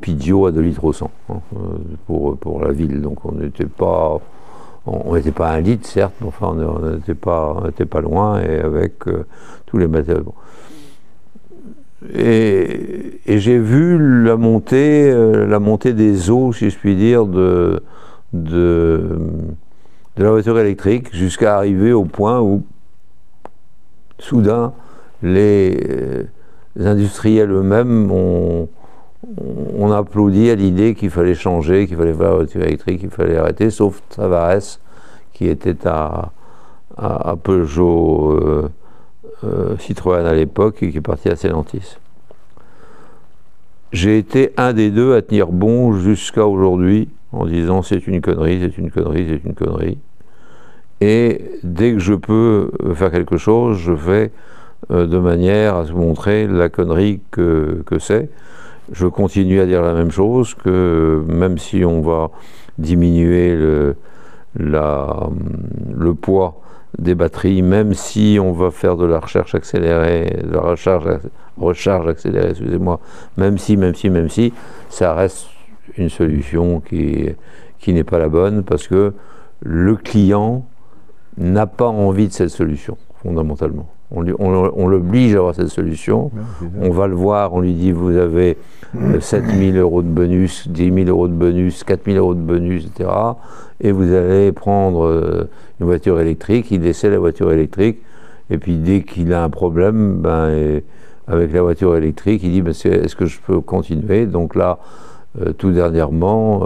idiot à 2 litres au 100, hein, pour la ville. Donc on n'était pas à 1 litre, certes, mais enfin on n'était pas loin, et avec tous les matériaux. Et j'ai vu la montée des eaux, si je puis dire, de la voiture électrique, jusqu'à arriver au point où, soudain, les industriels eux-mêmes ont applaudi à l'idée qu'il fallait changer, qu'il fallait faire la voiture électrique, qu'il fallait arrêter, sauf Tavares, qui était à Peugeot Citroën à l'époque, et qui est parti à Stellantis. J'ai été un des deux à tenir bon jusqu'à aujourd'hui, en disant c'est une connerie, c'est une connerie, c'est une connerie. Et dès que je peux faire quelque chose, je fais de manière à se montrer la connerie que c'est. Je continue à dire la même chose, que même si on va diminuer le poids des batteries, même si on va faire de la recherche accélérée, de la recharge accélérée, excusez-moi, même si, ça reste une solution qui n'est pas la bonne, parce que le client n'a pas envie de cette solution, fondamentalement. On l'oblige à avoir cette solution, on va le voir, on lui dit vous avez 7 000 € de bonus, 10 000 € de bonus, 4 000 € de bonus, etc. Et vous allez prendre une voiture électrique, il essaie la voiture électrique, et puis dès qu'il a un problème, avec la voiture électrique, il dit est-ce que je peux continuer? Donc là, tout dernièrement,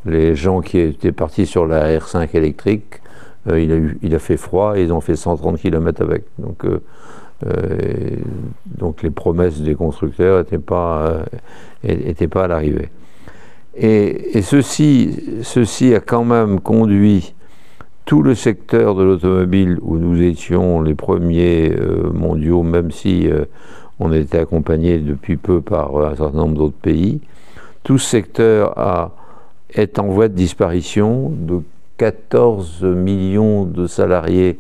les gens qui étaient partis sur la R5 électrique, il a fait froid et ils ont fait 130 km avec. Donc les promesses des constructeurs n'étaient pas à l'arrivée. Et ceci a quand même conduit tout le secteur de l'automobile, où nous étions les premiers mondiaux, même si on était accompagné depuis peu par un certain nombre d'autres pays. Tout ce secteur est en voie de disparition. De 14 millions de salariés,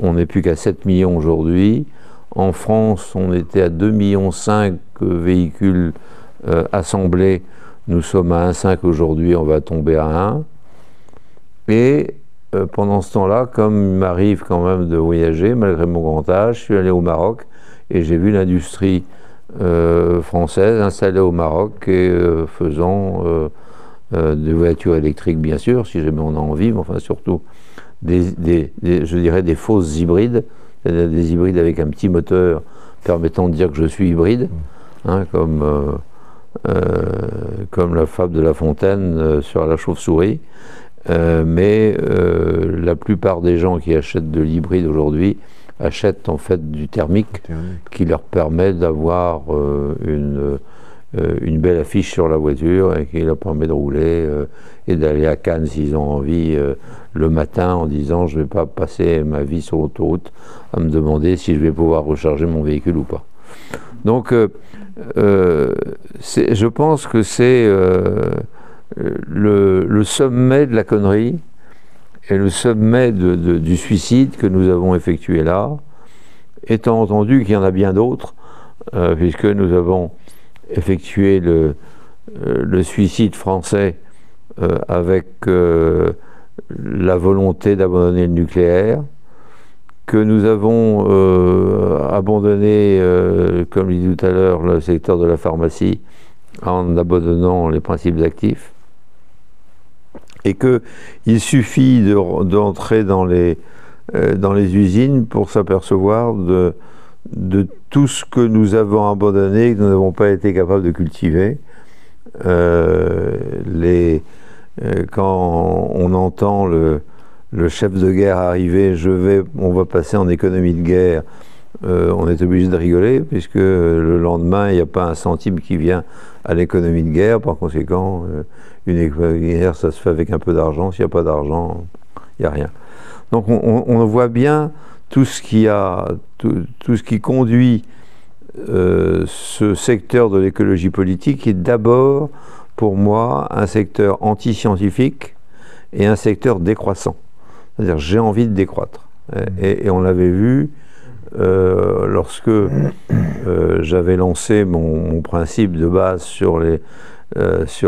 on n'est plus qu'à 7 millions aujourd'hui. En France, on était à 2,5 millions véhicules assemblés. Nous sommes à 1,5 aujourd'hui, on va tomber à 1. Et pendant ce temps-là, comme il m'arrive quand même de voyager, malgré mon grand âge, je suis allé au Maroc et j'ai vu l'industrie française installée au Maroc et faisant des voitures électriques, bien sûr, si jamais on a envie, mais enfin surtout je dirais des fausses hybrides, c'est-à-dire des hybrides avec un petit moteur permettant de dire que je suis hybride, hein, comme la fable de La Fontaine sur la chauve-souris. Mais la plupart des gens qui achètent de l'hybride aujourd'hui achètent en fait du thermique, qui leur permet d'avoir une belle affiche sur la voiture et qui leur permet de rouler et d'aller à Cannes s'ils ont envie le matin, en disant je ne vais pas passer ma vie sur l'autoroute à me demander si je vais pouvoir recharger mon véhicule ou pas. Donc je pense que c'est le sommet de la connerie et le sommet du suicide que nous avons effectué là, étant entendu qu'il y en a bien d'autres, puisque nous avons effectué le suicide français avec la volonté d'abandonner le nucléaire, que nous avons abandonné, comme je l'ai dit tout à l'heure, le secteur de la pharmacie en abandonnant les principes actifs, et qu'il suffit d'entrer dans les usines pour s'apercevoir de tout ce que nous avons abandonné et que nous n'avons pas été capables de cultiver. Quand on entend le chef de guerre arriver, on va passer en économie de guerre, on est obligé de rigoler, puisque le lendemain, il n'y a pas un centime qui vient à l'économie de guerre. Par conséquent, une économie de guerre, ça se fait avec un peu d'argent. S'il n'y a pas d'argent, il n'y a rien. Donc on voit bien tout ce qui conduit ce secteur de l'écologie politique qui est d'abord, pour moi, un secteur anti-scientifique et un secteur décroissant. C'est-à-dire, j'ai envie de décroître. Et on l'avait vu lorsque j'avais lancé mon principe de base sur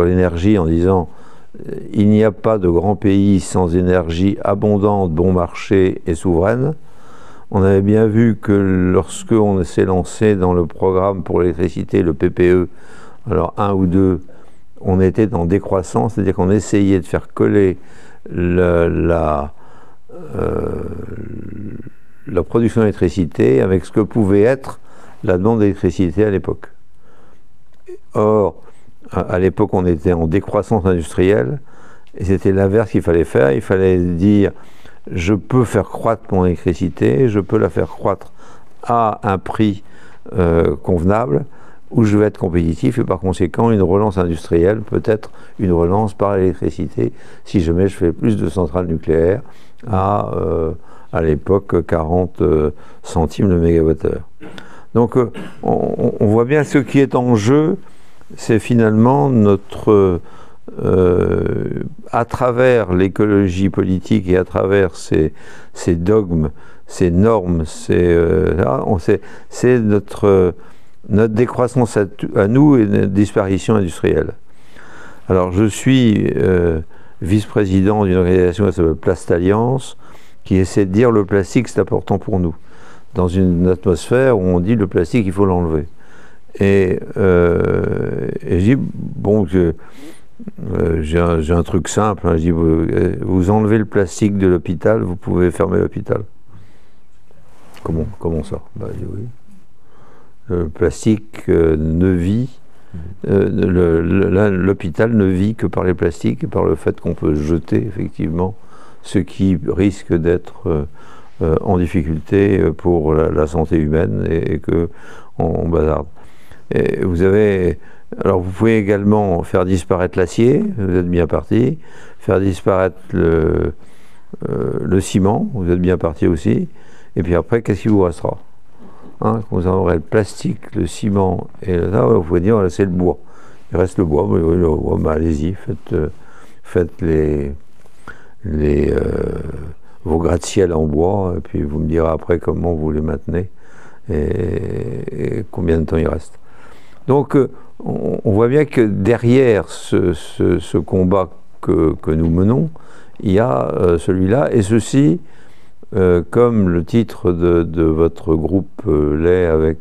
l'énergie en disant il n'y a pas de grand pays sans énergie abondante, bon marché et souveraine. On avait bien vu que lorsque on s'est lancé dans le programme pour l'électricité, le PPE, alors 1 ou 2, on était dans décroissance, c'est-à-dire qu'on essayait de faire coller la production d'électricité avec ce que pouvait être la demande d'électricité à l'époque. Or, à l'époque, on était en décroissance industrielle, et c'était l'inverse qu'il fallait faire. Il fallait dire, je peux faire croître mon électricité, je peux la faire croître à un prix convenable, où je vais être compétitif, et par conséquent, une relance industrielle peut être une relance par l'électricité, si jamais je fais plus de centrales nucléaires à l'époque 40 centimes le mégawattheure. Donc on voit bien ce qui est en jeu, c'est finalement notre à travers l'écologie politique et à travers ces dogmes, ces normes, c'est notre décroissance à nous et notre disparition industrielle. Alors je suis vice-président d'une organisation qui s'appelle Plastalliance, qui essaie de dire le plastique c'est important pour nous. Dans une atmosphère où on dit le plastique il faut l'enlever. Et je dis, bon, j'ai un truc simple, hein, je dis, vous enlevez le plastique de l'hôpital, vous pouvez fermer l'hôpital. Comment ça? Bah, je dis oui. Le plastique ne vit, l'hôpital ne vit que par les plastiques et par le fait qu'on peut jeter effectivement ce qui risque d'être en difficulté pour la santé humaine et qu'on bazarde. Et alors vous pouvez également faire disparaître l'acier, vous êtes bien parti, faire disparaître le ciment, vous êtes bien parti aussi, et puis après, qu'est-ce qui vous restera? Hein, vous aurez le plastique, le ciment, et là, vous pouvez dire, c'est le bois. Il reste le bois, bah, allez-y, faites vos gratte-ciel en bois, et puis vous me direz après comment vous les maintenez, et combien de temps il reste. Donc, on voit bien que derrière ce combat que nous menons, il y a celui-là, et ceci, comme le titre de votre groupe l'est avec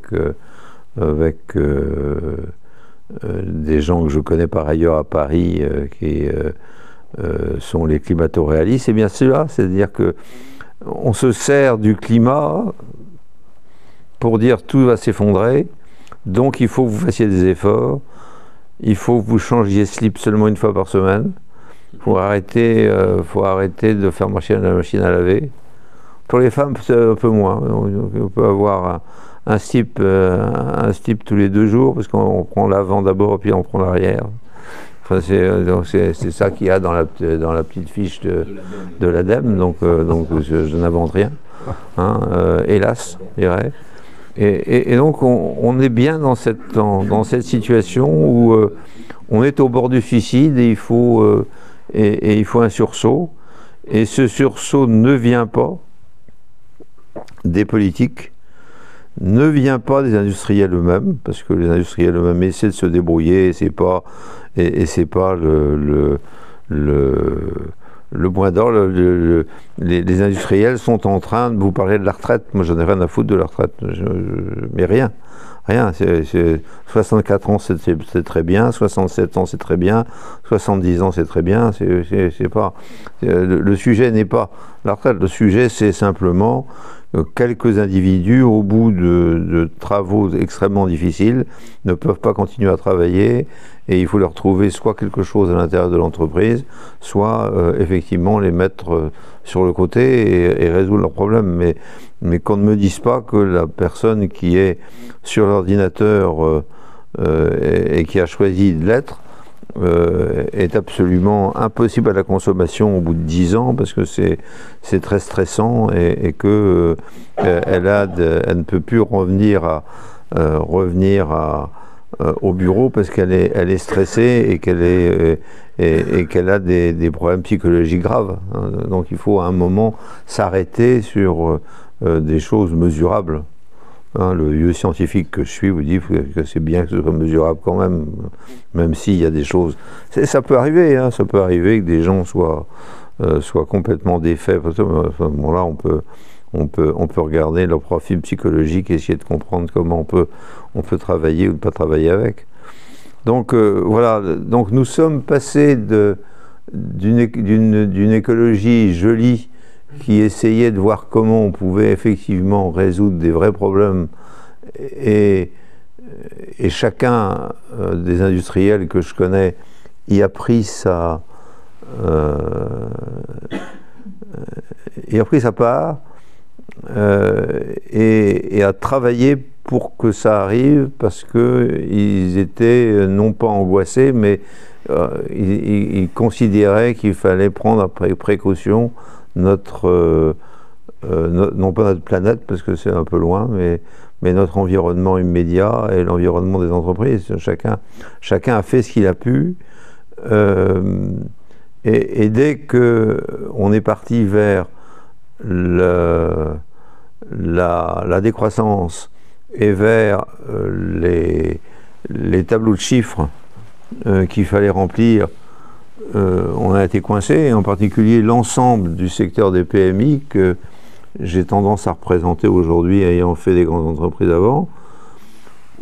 des gens que je connais par ailleurs à Paris, qui sont les climato-réalistes, c'est bien cela, c'est-à-dire que on se sert du climat pour dire tout va s'effondrer, donc il faut que vous fassiez des efforts, il faut que vous changiez slip seulement une fois par semaine, faut arrêter de faire marcher la machine à laver. Pour les femmes, c'est un peu moins. On peut avoir un slip tous les 2 jours, parce qu'on prend l'avant d'abord, puis on prend l'arrière. Enfin, c'est ça qu'il y a dans la petite fiche de l'ADEME, donc je n'invente rien, hein, hélas, je dirais. Et donc on est bien dans cette situation où on est au bord du suicide et il faut un sursaut. Et ce sursaut ne vient pas des politiques, ne vient pas des industriels eux-mêmes, parce que les industriels eux-mêmes essaient de se débrouiller, et c'est pas le point d'or. Les industriels sont en train de vous parler de la retraite. Moi, j'en ai rien à foutre de la retraite, mais rien. 64 ans, c'est très bien, 67 ans, c'est très bien, 70 ans, c'est très bien. C'est pas le sujet n'est pas la retraite. Le sujet, c'est simplement quelques individus, au bout de travaux extrêmement difficiles, ne peuvent pas continuer à travailler et il faut leur trouver soit quelque chose à l'intérieur de l'entreprise, soit effectivement les mettre sur le côté et résoudre leurs problèmes. Mais qu'on ne me dise pas que la personne qui est sur l'ordinateur et qui a choisi de l'être est absolument impossible à la consommation au bout de 10 ans parce que c'est très stressant et que elle ne peut plus revenir au bureau parce qu'elle est stressée et qu'elle a des problèmes psychologiques graves. Donc il faut à un moment s'arrêter sur des choses mesurables. Le vieux scientifique que je suis vous dit que c'est bien que ce soit mesurable quand même s'il y a des choses. Ça peut arriver, ça peut arriver que des gens soient complètement défaits. À ce moment-là, on peut regarder leur profil psychologique et essayer de comprendre comment on peut travailler ou ne pas travailler avec. Donc voilà, donc nous sommes passés d'une écologie jolie qui essayait de voir comment on pouvait effectivement résoudre des vrais problèmes et chacun des industriels que je connais y a pris sa part et a travaillé pour que ça arrive parce qu'ils étaient non pas angoissés mais ils considéraient qu'il fallait prendre précaution non pas notre planète parce que c'est un peu loin mais notre environnement immédiat et l'environnement des entreprises. Chacun a fait ce qu'il a pu et dès qu'on est parti vers la décroissance et vers les tableaux de chiffres qu'il fallait remplir, on a été coincé, et en particulier l'ensemble du secteur des PMI que j'ai tendance à représenter aujourd'hui, ayant fait des grandes entreprises avant,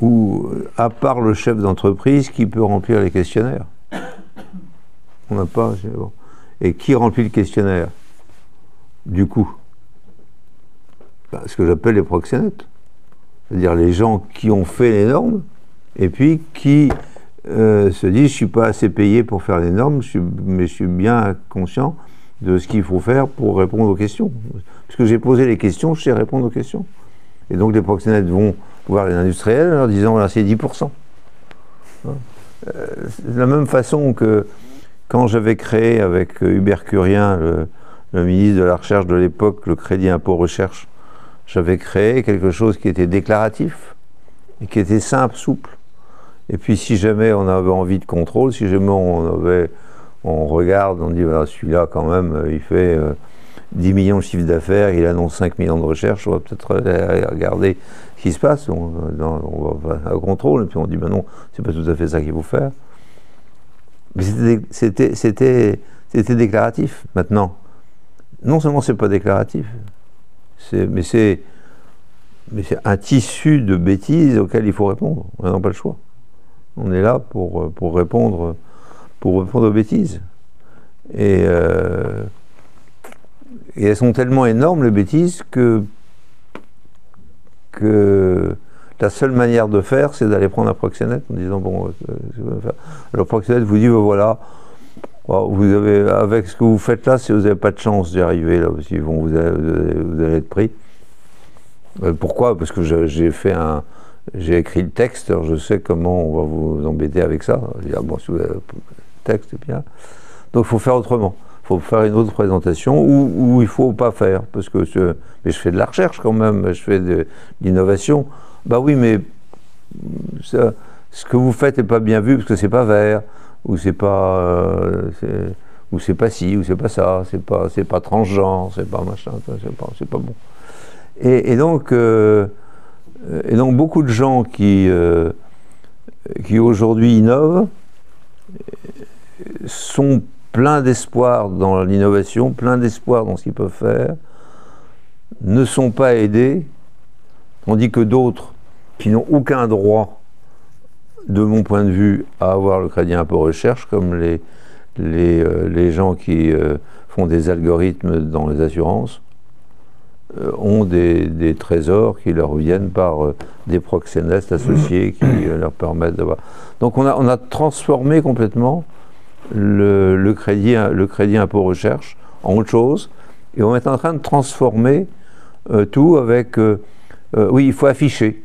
où, à part le chef d'entreprise qui peut remplir les questionnaires, on n'a pas... Bon. Et qui remplit le questionnaire, du coup? Ce que j'appelle les proxénètes, c'est-à-dire les gens qui ont fait les normes, et puis qui se disent, je ne suis pas assez payé pour faire les normes, mais je suis bien conscient de ce qu'il faut faire pour répondre aux questions. Parce que j'ai posé les questions, je sais répondre aux questions. Et donc les proxénètes vont voir les industriels en leur disant, voilà, c'est 10%. De la même façon que quand j'avais créé avec Hubert Curien, le ministre de la Recherche de l'époque, le crédit impôt recherche, j'avais créé quelque chose qui était déclaratif et qui était simple, souple. Et puis si jamais on avait envie de contrôle, si jamais on regarde, on dit voilà, celui-là quand même, il fait 10 millions de chiffre d'affaires, il annonce 5 millions de recherches, on va peut-être regarder ce qui se passe, on va faire un contrôle, et puis on dit ben non, c'est pas tout à fait ça qu'il faut faire. Mais c'était déclaratif. Maintenant, non seulement c'est pas déclaratif, mais c'est un tissu de bêtises auxquelles il faut répondre. On n'a pas le choix. On est là pour répondre aux bêtises. Et elles sont tellement énormes, les bêtises, que la seule manière de faire, c'est d'aller prendre un proxénète en disant bon, faire. Le proxénète vous dit ben voilà, vous avez, avec ce que vous faites là, si vous n'avez pas de chance d'y arriver, là, parce vous allez être pris. Pourquoi? Parce que j'ai écrit le texte, alors je sais comment on va vous embêter avec ça. Je dis, ah bon, si vous avez le texte, c'est bien. Donc il faut faire autrement. Il faut faire une autre présentation ou il ne faut pas faire. Parce que mais je fais de la recherche quand même, je fais de l'innovation. Bah oui, mais ça, ce que vous faites n'est pas bien vu parce que c'est pas vert, ou c'est pas ci, ou c'est pas ça, c'est pas transgenre, c'est pas machin, c'est pas bon. Et donc beaucoup de gens qui aujourd'hui innovent sont pleins d'espoir dans l'innovation, pleins d'espoir dans ce qu'ils peuvent faire, ne sont pas aidés, tandis que d'autres qui n'ont aucun droit, de mon point de vue, à avoir le crédit impôt recherche, comme les gens qui font des algorithmes dans les assurances, ont des trésors qui leur viennent par des proxénètes associés qui leur permettent d'avoir... Donc on a transformé complètement le crédit impôt recherche en autre chose, et on est en train de transformer tout avec... oui, il faut afficher.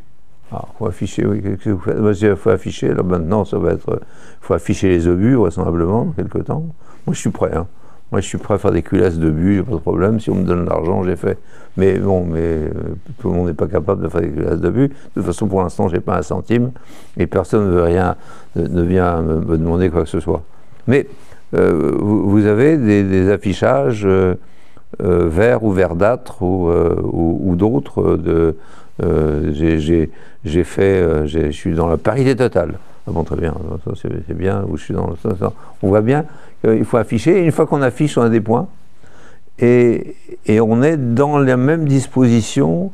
Ah, faut afficher, oui, qu'est-ce que vous faites? Il faut afficher, alors maintenant, ça va être... Il faut afficher les obus, vraisemblablement, quelque temps. Moi, je suis prêt, hein. Moi, je suis prêt à faire des culasses d'obus, j'ai pas de problème. Si on me donne l'argent, j'ai fait. Mais bon, tout le monde n'est pas capable de faire des culasses d'obus. De toute façon, pour l'instant, j'ai pas un centime, et personne ne veut rien, ne vient me demander quoi que ce soit. Mais vous avez des affichages verts ou verdâtres ou d'autres. J'ai fait, je suis dans la parité totale. Ah bon, très bien, c'est bien, où je suis dans le... On voit bien qu'il faut afficher, et une fois qu'on affiche, on a des points, et on est dans la même disposition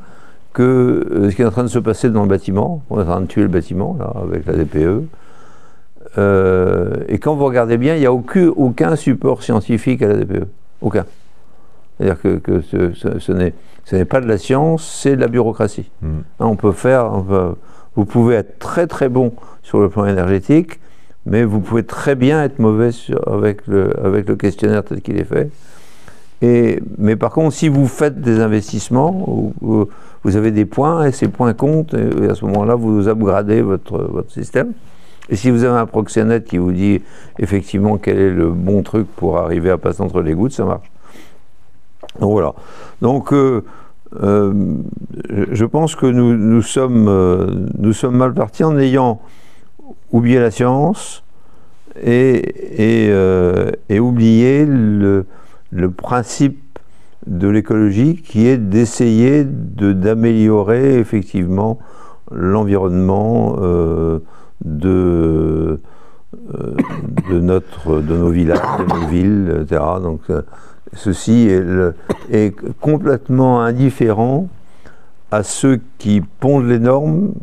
que ce qui est en train de se passer dans le bâtiment. On est en train de tuer le bâtiment, là, avec la DPE. Et quand vous regardez bien, il n'y a aucun support scientifique à la DPE. Aucun. C'est-à-dire que ce n'est pas de la science, c'est de la bureaucratie. On peut faire... vous pouvez être très très bon sur le plan énergétique, mais vous pouvez très bien être mauvais avec le questionnaire tel qu'il est fait. Mais par contre, si vous faites des investissements, vous avez des points, et ces points comptent, et à ce moment-là, vous upgradez votre système. Et si vous avez un proxénète qui vous dit effectivement quel est le bon truc pour arriver à passer entre les gouttes, ça marche. Donc voilà. Donc je pense que nous sommes mal partis en ayant oublié la science et oublié le principe de l'écologie, qui est d'essayer d'améliorer effectivement l'environnement de nos villages, de nos villes, etc. Donc ceci est complètement indifférent à ceux qui pondent les normes,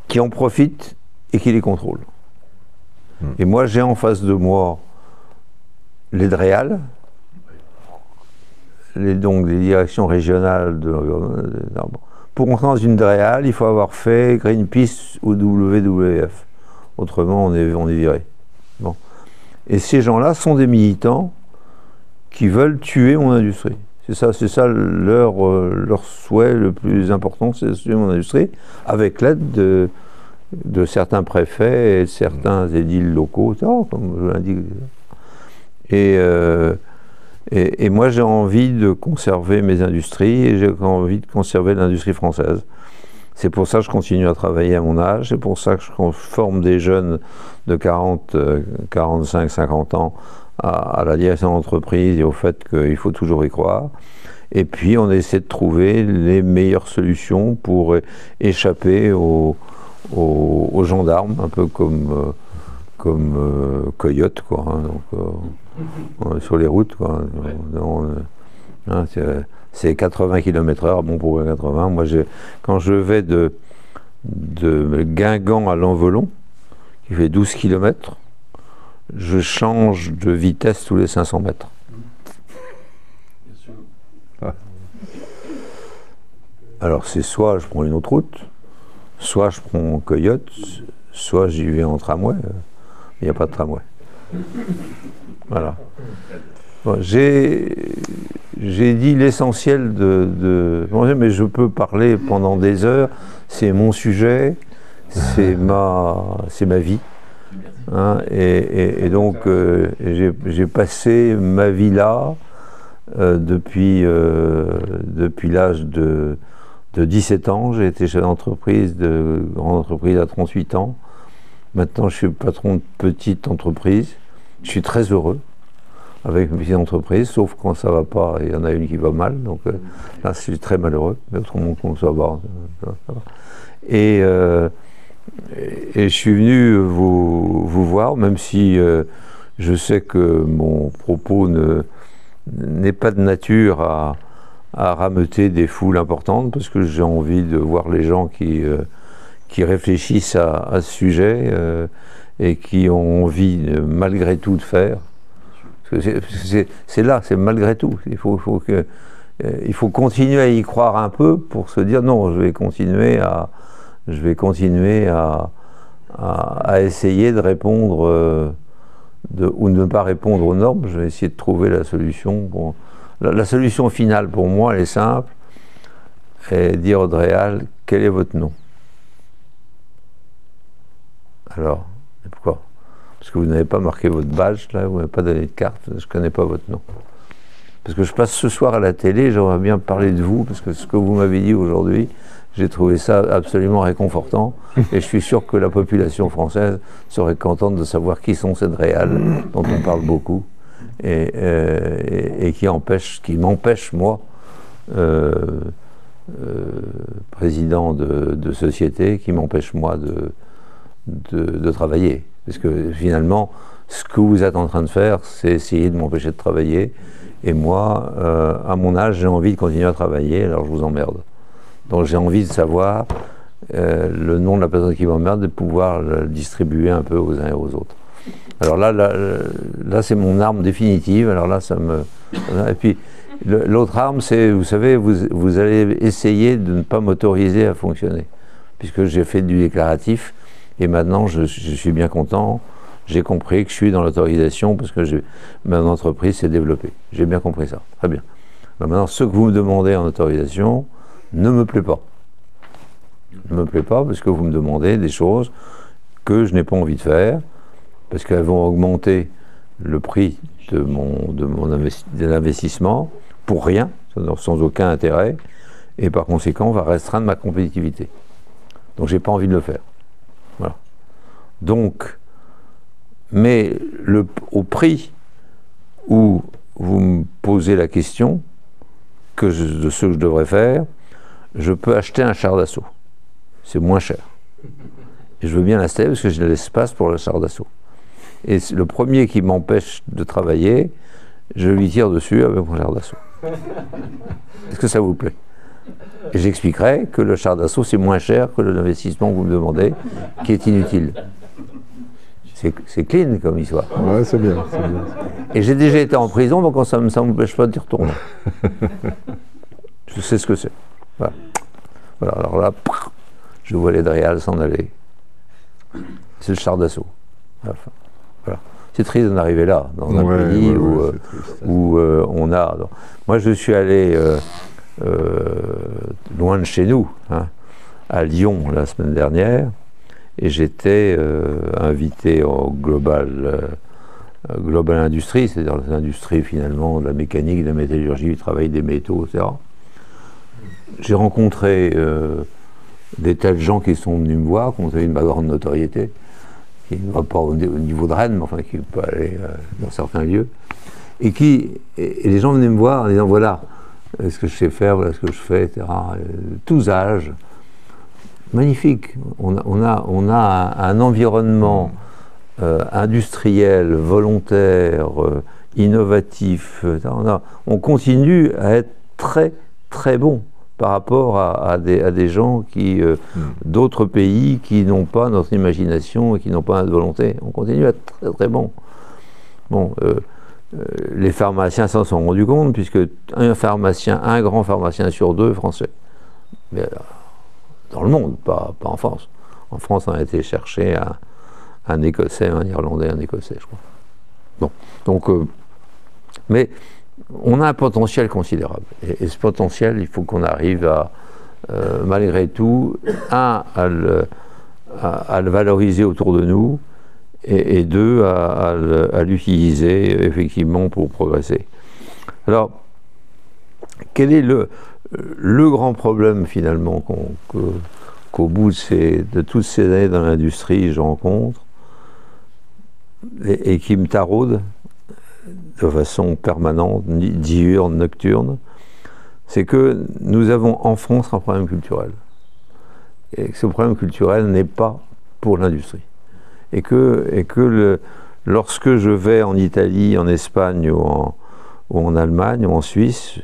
qui en profitent et qui les contrôlent. Et moi, j'ai en face de moi les DREAL, donc les directions régionales de l'environnement. Pour entrer dans une DREAL, il faut avoir fait Greenpeace ou WWF. Autrement, on est viré. Bon. Et ces gens-là sont des militants qui veulent tuer mon industrie. C'est ça leur souhait le plus important, c'est de tuer mon industrie, avec l'aide de certains préfets et de certains édiles locaux, comme je l'indique. Et moi, j'ai envie de conserver mes industries, et j'ai envie de conserver l'industrie française. C'est pour ça que je continue à travailler à mon âge, c'est pour ça que je forme des jeunes de 40, 45, 50 ans à la direction d'entreprise et au fait qu'il faut toujours y croire. Et puis on essaie de trouver les meilleures solutions pour échapper aux gendarmes, un peu comme Coyote, quoi, hein, donc, sur les routes, quoi. C'est 80 km/h, bon pour 80. Moi, quand je vais de Guingamp à Lanvelon, qui fait 12 km, je change de vitesse tous les 500 mètres. Alors c'est soit je prends une autre route, soit je prends Coyote, soit j'y vais en tramway. Il n'y a pas de tramway. Voilà. Bon, j'ai dit l'essentiel mais je peux parler pendant des heures. C'est mon sujet, c'est ma vie. Hein, et donc j'ai passé ma vie là depuis l'âge de 17 ans. J'ai été chef d'entreprise, de grande entreprise à 38 ans. Maintenant, je suis patron de petite entreprise. Je suis très heureux avec mes petites entreprises, sauf quand ça va pas, il y en a une qui va mal, donc là, je suis très malheureux, mais autrement, qu'on soit bas, ça va. Et je suis venu vous voir, même si je sais que mon propos n'est pas de nature à rameuter des foules importantes, parce que j'ai envie de voir les gens qui réfléchissent à ce sujet et qui ont envie malgré tout de faire. C'est là, c'est malgré tout. Il faut continuer à y croire un peu pour se dire non, je vais continuer à essayer de répondre ou de ne pas répondre aux normes. Je vais essayer de trouver la solution. La solution finale pour moi, elle est simple. et dire au Dréal, quel est votre nom? Alors, pourquoi? Parce que vous n'avez pas marqué votre badge, là, vous n'avez pas donné de carte, je ne connais pas votre nom. Parce que je passe ce soir à la télé, j'aimerais bien parler de vous, parce que ce que vous m'avez dit aujourd'hui, j'ai trouvé ça absolument réconfortant, et je suis sûr que la population française serait contente de savoir qui sont ces Dréal, dont on parle beaucoup, et qui m'empêche, moi, président de société, qui m'empêche, moi, de travailler. Parce que finalement, ce que vous êtes en train de faire, c'est essayer de m'empêcher de travailler. Et moi, à mon âge, j'ai envie de continuer à travailler, alors je vous emmerde. Donc j'ai envie de savoir le nom de la personne qui m'emmerde, de pouvoir le distribuer un peu aux uns et aux autres. Alors là c'est mon arme définitive, alors là, ça me... Et puis, l'autre arme, c'est, vous savez, vous allez essayer de ne pas m'autoriser à fonctionner. Puisque j'ai fait du déclaratif, et maintenant, je suis bien content. J'ai compris que je suis dans l'autorisation parce que mon entreprise s'est développée. J'ai bien compris ça. Très bien. Maintenant, ce que vous me demandez en autorisation ne me plaît pas. Ne me plaît pas parce que vous me demandez des choses que je n'ai pas envie de faire, parce qu'elles vont augmenter le prix de l'investissement pour rien, sans aucun intérêt, et par conséquent, va restreindre ma compétitivité. Donc, j'ai pas envie de le faire. Voilà. Donc, mais au prix où vous me posez la question de ce que je devrais faire, je peux acheter un char d'assaut. C'est moins cher. Et je veux bien l'installer parce que j'ai de l'espace pour le char d'assaut. Et le premier qui m'empêche de travailler, je lui tire dessus avec mon char d'assaut. Est-ce que ça vous plaît? Et j'expliquerai que le char d'assaut, c'est moins cher que l'investissement que vous me demandez, qui est inutile. C'est clean comme histoire. Ouais, c'est bien. Et j'ai déjà été en prison, donc ça ne m'empêche pas d'y retourner. Je sais ce que c'est. Voilà. Voilà. Alors là, je vois les Dréal s'en aller. C'est le char d'assaut. Voilà. C'est triste d'en arriver là, dans un pays où on a... Moi, je suis allé loin de chez nous, hein, à Lyon, la semaine dernière, et j'étais invité au Global Industrie, c'est-à-dire l'industrie finalement de la mécanique, de la métallurgie, du travail des métaux, etc. J'ai rencontré des tas de gens qui sont venus me voir, qui ont eu ma grande notoriété, qui ne va pas au niveau de Rennes, mais enfin qui peut aller dans certains lieux, et les gens venaient me voir en disant voilà ce que je sais faire, voilà ce que je fais, etc. Tous âges. Magnifique. On a un environnement industriel, volontaire, innovatif. On continue à être très, très bon par rapport à des gens d'autres pays qui n'ont pas notre imagination et qui n'ont pas notre volonté. On continue à être très, très bon. Bon, les pharmaciens s'en sont rendus compte, puisque un grand pharmacien sur deux français. Mais, dans le monde, pas en France. En France, on a été chercher un Écossais, un Irlandais, un Écossais, je crois. Bon, donc, mais on a un potentiel considérable. Et ce potentiel, il faut qu'on arrive à, malgré tout, à le valoriser autour de nous, et deux, à l'utiliser effectivement pour progresser. Alors, quel est le grand problème finalement qu'au bout de toutes ces années dans l'industrie je rencontre et qui me taraude de façon permanente, diurne, nocturne, c'est que nous avons en France un problème culturel. Et que ce problème culturel n'est pas pour l'industrie. Et que lorsque je vais en Italie, en Espagne ou en Allemagne ou en Suisse,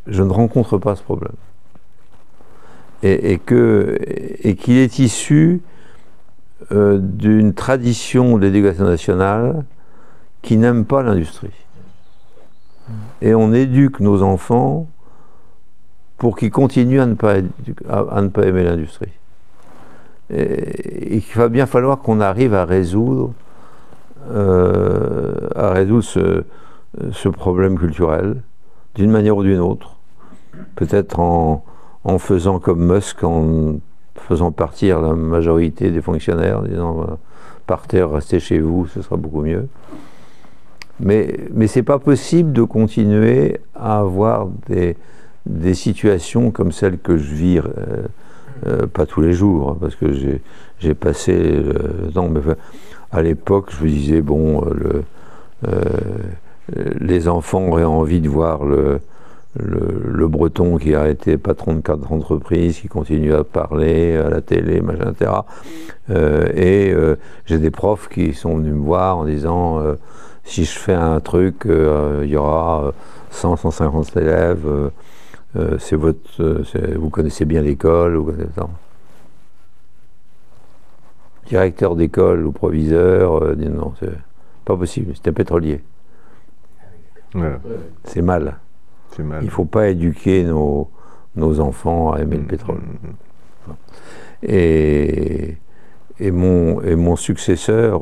je ne rencontre pas ce problème. Et qu'il est issu d'une tradition de l'éducation nationale qui n'aime pas l'industrie. Et on éduque nos enfants pour qu'ils continuent à ne pas aimer l'industrie. Et il va bien falloir qu'on arrive à résoudre ce problème culturel d'une manière ou d'une autre, peut-être en en faisant comme Musk, en faisant partir la majorité des fonctionnaires, en disant partez, restez chez vous, ce sera beaucoup mieux. Mais c'est pas possible de continuer à avoir des situations comme celles que je vis, pas tous les jours, hein, parce que j'ai passé le temps, mais à l'époque, je me disais, bon, les enfants auraient envie de voir le Breton qui a été patron de 4 entreprises, qui continue à parler à la télé, machin, etc. J'ai des profs qui sont venus me voir en disant si je fais un truc, il y aura 100, 150 élèves, vous connaissez bien l'école, vous connaissez ça. Directeur d'école ou proviseur, dit non, c'est pas possible, c'était pétrolier. Ouais. C'est mal. Mal. Il ne faut pas éduquer nos enfants à aimer le pétrole. Et mon successeur,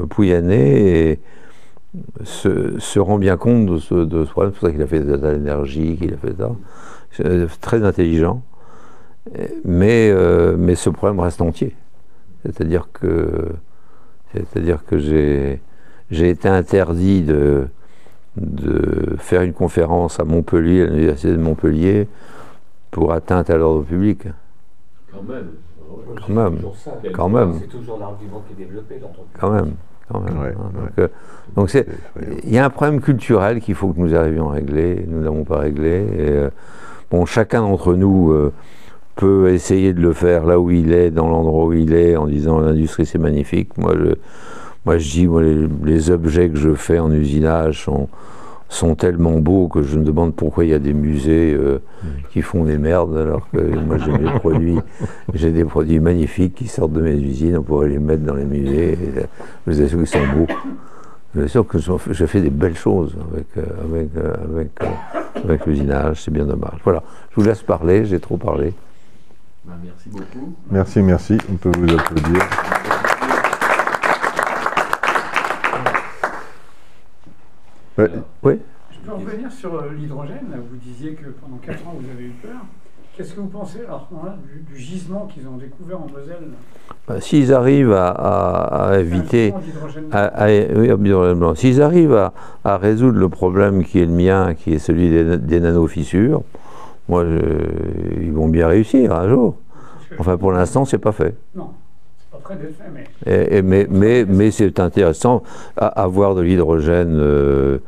Pouyanné, se rend bien compte de ce problème. C'est pour ça qu'il a fait de l'énergie, qu'il a fait ça. Très intelligent. Mais ce problème reste entier. C'est-à-dire que j'ai été interdit de faire une conférence à Montpellier, à l'université de Montpellier, pour atteinte à l'ordre public. Quand même. C'est toujours l'argument qui est développé dans ton pays. Quand même. Ouais, hein. Donc il y a un problème culturel qu'il faut que nous arrivions à régler. Nous ne l'avons pas réglé. Et, bon, chacun d'entre nous peut essayer de le faire là où il est, dans l'endroit où il est, en disant l'industrie c'est magnifique. Moi je dis, les objets que je fais en usinage sont tellement beaux que je me demande pourquoi il y a des musées qui font des merdes, alors que moi j'ai des produits magnifiques qui sortent de mes usines, on pourrait les mettre dans les musées, je vous assure qu'ils sont beaux. Je vous assure que je fais des belles choses avec l'usinage, c'est bien dommage. Voilà, je vous laisse parler, j'ai trop parlé. Merci beaucoup. Merci, on peut vous applaudir. Ouais. Oui. Je peux revenir sur l'hydrogène. Vous disiez que pendant 4 ans vous avez eu peur. Qu'est-ce que vous pensez alors du gisement qu'ils ont découvert en Moselle? S'ils arrivent à éviter, s'ils arrivent à résoudre le problème qui est le mien, qui est celui des nanofissures, moi, ils vont bien réussir un jour. Enfin, pour l'instant, c'est pas fait. Non. Très bien fait, mais c'est intéressant avoir de l'hydrogène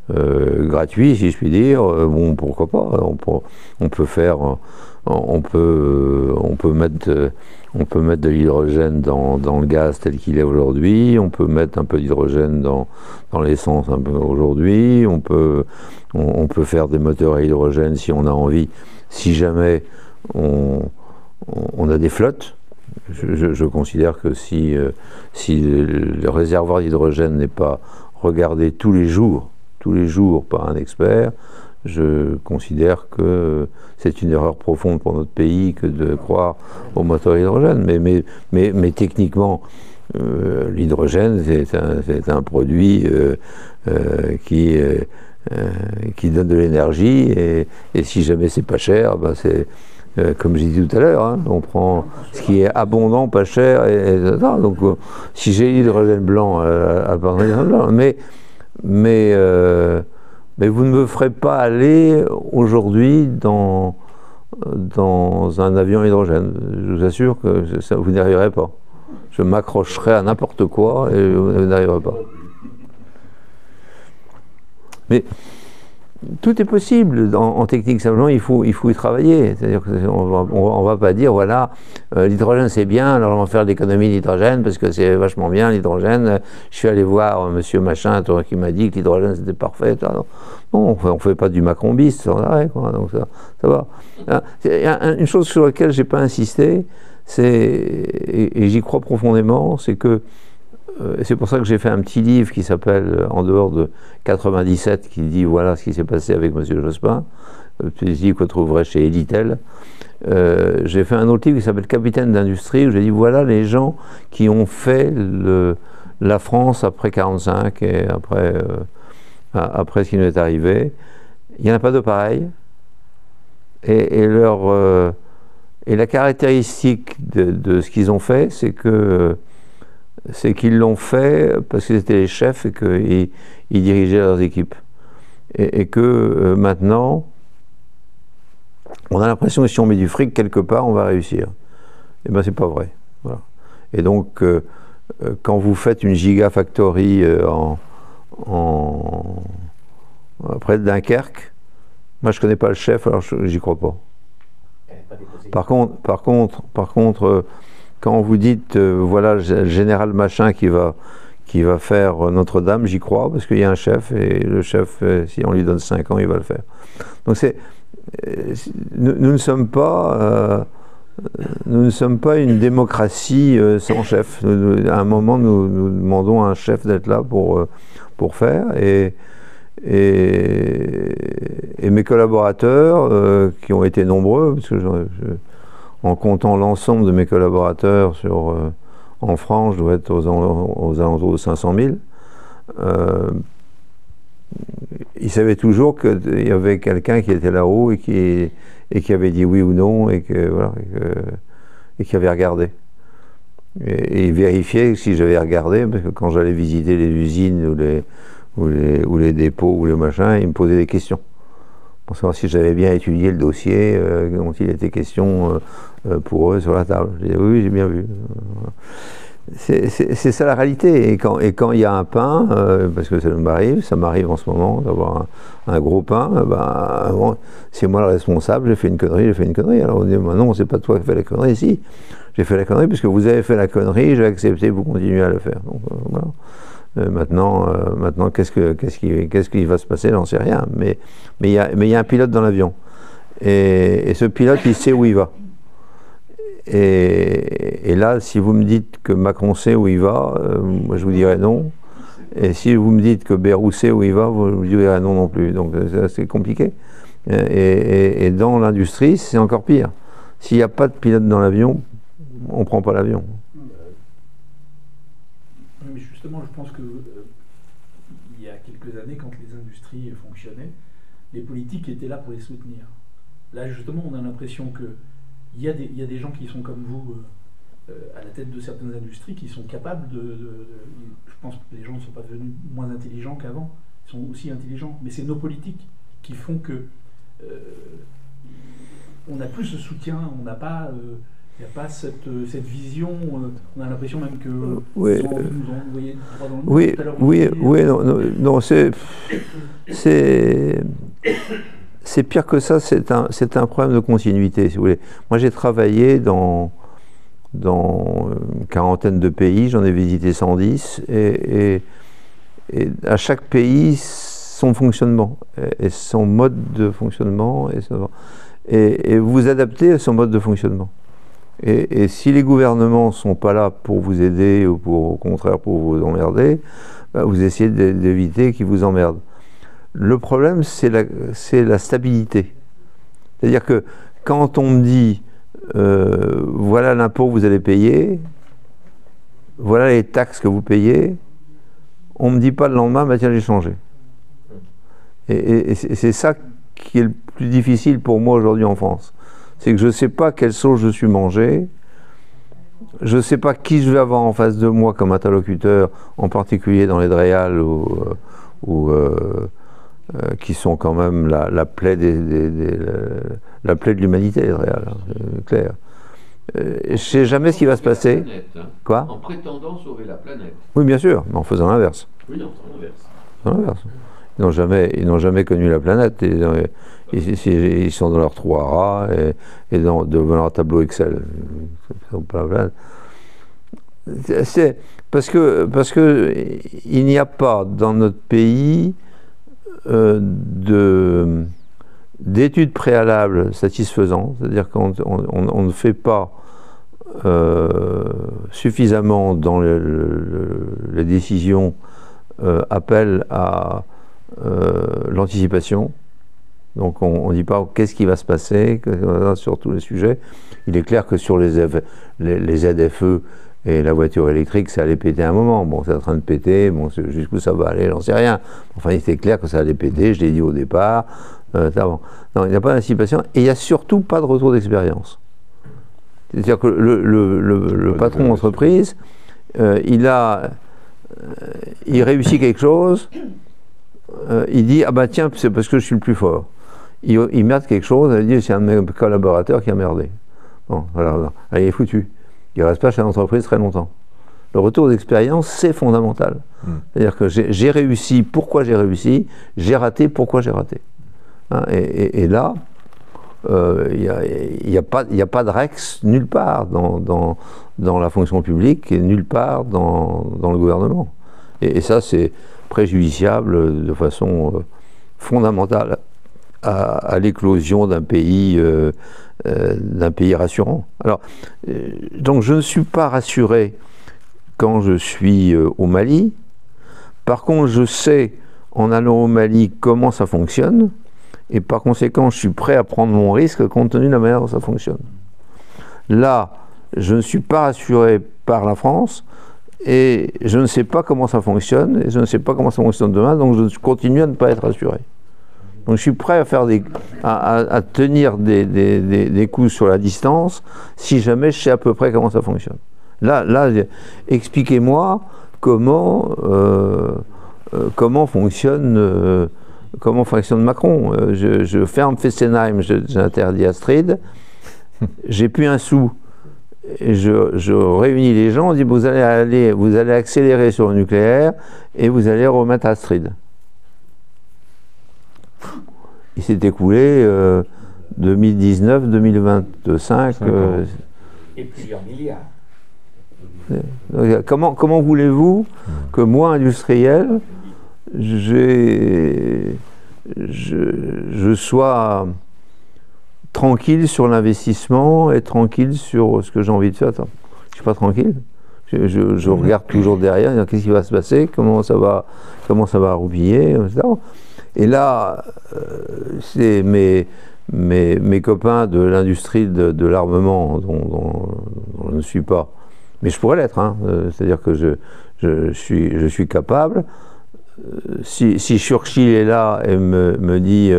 gratuit, si je puis dire. Bon, pourquoi pas. On peut mettre de l'hydrogène dans le gaz tel qu'il est aujourd'hui. On peut mettre un peu d'hydrogène dans l'essence un peu aujourd'hui. On peut faire des moteurs à hydrogène si on a envie. Si jamais on a des flottes. Je considère que si le réservoir d'hydrogène n'est pas regardé tous les jours par un expert, je considère que c'est une erreur profonde pour notre pays que de croire au moteur à hydrogène. Mais techniquement, l'hydrogène, c'est un produit qui donne de l'énergie, et si jamais c'est pas cher, ben c'est... comme j'ai dit tout à l'heure, hein, on prend ce qui est abondant, pas cher, donc si j'ai l'hydrogène blanc, à part l'hydrogène blanc, mais vous ne me ferez pas aller aujourd'hui dans un avion à hydrogène. Je vous assure que vous n'y arriverez pas. Je m'accrocherai à n'importe quoi et vous n'arriverez pas. Mais tout est possible en technique, simplement il faut y travailler. C'est-à-dire qu'on va pas dire voilà, l'hydrogène c'est bien, alors on va faire l'économie d'hydrogène parce que c'est vachement bien l'hydrogène. Je suis allé voir monsieur machin qui m'a dit que l'hydrogène c'était parfait. Non, on fait pas du macrombiste, donc ça va. Il y a une chose sur laquelle j'ai pas insisté, et j'y crois profondément, c'est que c'est pour ça que j'ai fait un petit livre qui s'appelle En dehors de 97, qui dit voilà ce qui s'est passé avec M. Jospin, petit livre qu'on trouverait chez Editel. J'ai fait un autre livre qui s'appelle Capitaine d'industrie, où j'ai dit voilà les gens qui ont fait la France après 45 et après ce qui nous est arrivé. Il n'y en a pas de pareil. et la caractéristique de ce qu'ils ont fait, c'est qu'ils l'ont fait parce qu'ils étaient les chefs et qu'ils dirigeaient leurs équipes. Et que maintenant, on a l'impression que si on met du fric quelque part, on va réussir. Eh bien, c'est pas vrai. Voilà. Et donc, quand vous faites une gigafactory près de Dunkerque, moi je connais pas le chef, alors j'y crois pas. Par contre, quand vous dites voilà le général machin qui va faire Notre-Dame, j'y crois parce qu'il y a un chef et le chef, si on lui donne 5 ans, il va le faire. Donc nous ne sommes pas une démocratie sans chef. À un moment, nous demandons à un chef d'être là pour faire. Et mes collaborateurs, qui ont été nombreux, parce que en comptant l'ensemble de mes collaborateurs en France, je dois être aux alentours de 500 000, ils savaient toujours qu'il y avait quelqu'un qui était là-haut et qui avait dit oui ou non et qui avait regardé. Et ils vérifiaient si j'avais regardé, parce que quand j'allais visiter les usines ou les dépôts ou les machins, ils me posaient des questions pour savoir si j'avais bien étudié le dossier dont il était question pour eux sur la table. Je disais oui, j'ai bien vu. C'est ça la réalité. Et quand il y a un pain, parce que ça m'arrive en ce moment d'avoir un gros pain, bon, c'est moi le responsable, j'ai fait une connerie. Alors on dit, non, c'est pas toi qui as fait la connerie, si. J'ai fait la connerie parce que vous avez fait la connerie, j'ai accepté, vous continuez à le faire. Donc, voilà. Maintenant, qu'est-ce qui va se passer, j'en sais rien. Mais il y a un pilote dans l'avion. Et ce pilote, il sait où il va. Et là, si vous me dites que Macron sait où il va, moi je vous dirais non. Et si vous me dites que Bayrou sait où il va, vous me direz non non plus. Donc c'est compliqué. Et dans l'industrie, c'est encore pire. S'il n'y a pas de pilote dans l'avion, on ne prend pas l'avion. Mais justement, je pense que il y a quelques années, quand les industries fonctionnaient, les politiques étaient là pour les soutenir. Là, justement, on a l'impression que il y a des gens qui sont comme vous à la tête de certaines industries qui sont capables je pense que les gens ne sont pas devenus moins intelligents qu'avant, ils sont aussi intelligents, mais c'est nos politiques qui font que on n'a plus ce soutien, on n'a pas il n'y a pas cette vision, on a l'impression même que oui. nous envoyé droit dans le mur tout à l'heure. Non, c'est pire que ça, c'est un problème de continuité, si vous voulez. Moi, j'ai travaillé dans une quarantaine de pays, j'en ai visité 110, et à chaque pays, son fonctionnement, et son mode de fonctionnement, et vous adaptez à son mode de fonctionnement. Et si les gouvernements ne sont pas là pour vous aider, ou au contraire pour vous emmerder, vous essayez d'éviter qu'ils vous emmerdent. Le problème, c'est la stabilité. C'est-à-dire que quand on me dit voilà l'impôt que vous allez payer, voilà les taxes que vous payez, on ne me dit pas le lendemain, bah tiens, j'ai changé. Et c'est ça qui est le plus difficile pour moi aujourd'hui en France. C'est que je ne sais pas quelle sauce je suis mangé, je ne sais pas qui je vais avoir en face de moi comme interlocuteur, en particulier dans les DREAL qui sont quand même la plaie la plaie de l'humanité, les DREAL, c'est clair. Je ne sais jamais ce qui va se passer. Planète, hein. Quoi ? En prétendant sauver la planète. Oui, bien sûr, mais en faisant l'inverse. Oui, en faisant l'inverse. Ils n'ont jamais connu la planète. Ils sont dans leurs trois rats et devant leur tableau Excel. Ils sont pas la planète. C'est parce que il n'y a pas dans notre pays d'études préalables satisfaisantes, c'est-à-dire qu'on ne fait pas suffisamment dans les décisions appel à l'anticipation. Donc on ne dit pas qu'est-ce qui va se passer sur tous les sujets. Il est clair que sur les ZFE, Et la voiture électrique, ça allait péter à un moment. Bon, c'est en train de péter, bon, jusqu'où ça va aller, j'en sais rien. Enfin, il était clair que ça allait péter, je l'ai dit au départ. Bon. Non, il n'y a pas d'anticipation, et il n'y a surtout pas de retour d'expérience. C'est-à-dire que le patron d'entreprise, il réussit quelque chose, il dit, ah bah tiens, c'est parce que je suis le plus fort. Il merde quelque chose, il dit, c'est un de mes collaborateurs qui a merdé. Bon, voilà. Allez, il est foutu. Il ne reste pas chez l'entreprise très longtemps. Le retour d'expérience, c'est fondamental. C'est-à-dire que j'ai réussi, pourquoi j'ai réussi, j'ai raté, pourquoi j'ai raté. Hein, et là, il n'y a pas de Rex nulle part dans la fonction publique et nulle part dans le gouvernement. Et ça, c'est préjudiciable de façon fondamentale à l'éclosion d'un pays rassurant. Alors, donc je ne suis pas rassuré quand je suis au Mali. Par contre, je sais, en allant au Mali, comment ça fonctionne, et par conséquent, je suis prêt à prendre mon risque compte tenu de la manière dont ça fonctionne. Là, je ne suis pas rassuré par la France, et je ne sais pas comment ça fonctionne, et je ne sais pas comment ça fonctionne demain, donc je continue à ne pas être rassuré. Donc je suis prêt à faire à tenir des coups sur la distance si jamais je sais à peu près comment ça fonctionne. Là expliquez-moi comment fonctionne Macron. Je ferme Fessenheim, j'interdis Astrid, j'ai plus un sou. Et je réunis les gens, on dit vous allez accélérer sur le nucléaire et vous allez remettre Astrid. Il s'est écoulé 2019, 2025. Et plusieurs milliards. Comment voulez-vous que moi, industriel, je sois tranquille sur l'investissement et tranquille sur ce que j'ai envie de faire? Attends, je ne suis pas tranquille. Je regarde toujours derrière, qu'est-ce qui va se passer, comment ça va roupiller, etc. Et là, c'est mes copains de l'industrie de l'armement, dont je ne suis pas, mais je pourrais l'être, hein. C'est-à-dire que je suis capable. Si Churchill est là et me dit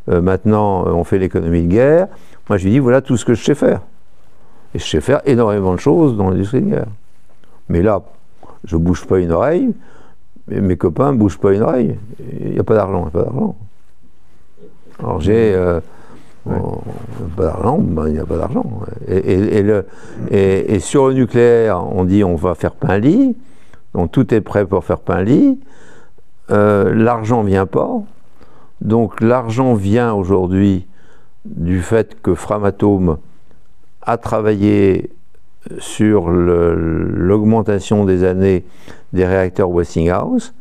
maintenant on fait l'économie de guerre, moi je lui dis voilà tout ce que je sais faire. Et je sais faire énormément de choses dans l'industrie de guerre. Mais là, je ne bouge pas une oreille. Et mes copains ne bougent pas une oreille. Il n'y a pas d'argent, Alors j'ai... pas d'argent, il n'y a pas d'argent. Et sur le nucléaire, on dit on va faire pain-lit, donc tout est prêt pour faire pain-lit. L'argent ne vient pas. Donc l'argent vient aujourd'hui du fait que Framatome a travaillé sur l'augmentation des années des réacteurs Westinghouse,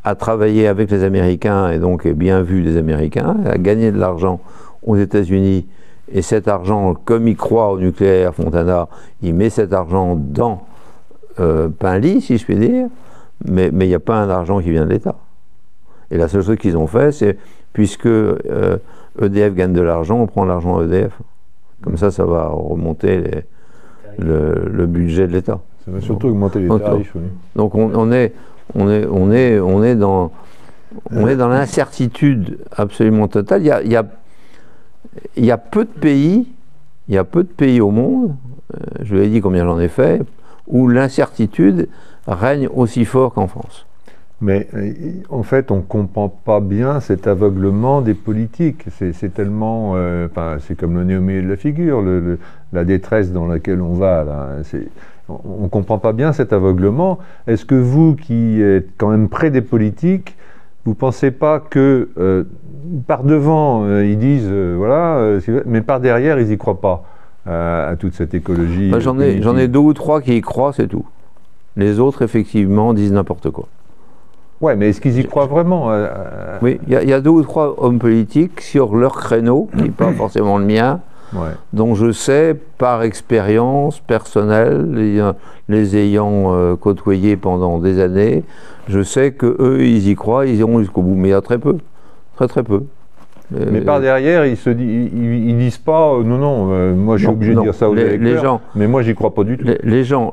a travaillé avec les Américains et donc est bien vu des Américains, a gagné de l'argent aux États-Unis, et cet argent, comme il croit au nucléaire, Fontana, il met cet argent dans pain-lit, si je puis dire, mais il n'y a pas un argent qui vient de l'État. Et la seule chose qu'ils ont fait, c'est, puisque EDF gagne de l'argent, on prend l'argent EDF. Comme ça va remonter le budget de l'État. Ça va surtout augmenter les tarifs. Oui. Donc on est dans l'incertitude absolument totale. Il y a peu de pays au monde, je vous ai dit combien j'en ai fait, où l'incertitude règne aussi fort qu'en France. Mais en fait, on ne comprend pas bien cet aveuglement des politiques. C'est tellement... c'est comme le nez au milieu de la figure, la détresse dans laquelle on va. Là. On ne comprend pas bien cet aveuglement. Est-ce que vous, qui êtes quand même près des politiques, vous ne pensez pas que par devant, ils disent mais par derrière, ils n'y croient pas à toute cette écologie? J'en ai 2 ou 3 qui y croient, c'est tout. Les autres, effectivement, disent n'importe quoi. Ouais, mais est-ce qu'ils y croient vraiment? Oui, il y a 2 ou 3 hommes politiques sur leur créneau, qui n'est pas forcément le mien, dont je sais, par expérience personnelle, les ayant côtoyés pendant des années, je sais qu'eux, ils y croient, ils iront jusqu'au bout. Mais il y a très peu, très très peu. Mais par derrière, ils disent pas non, moi je suis obligé de dire ça aux électeurs, mais moi j'y crois pas du tout. Les gens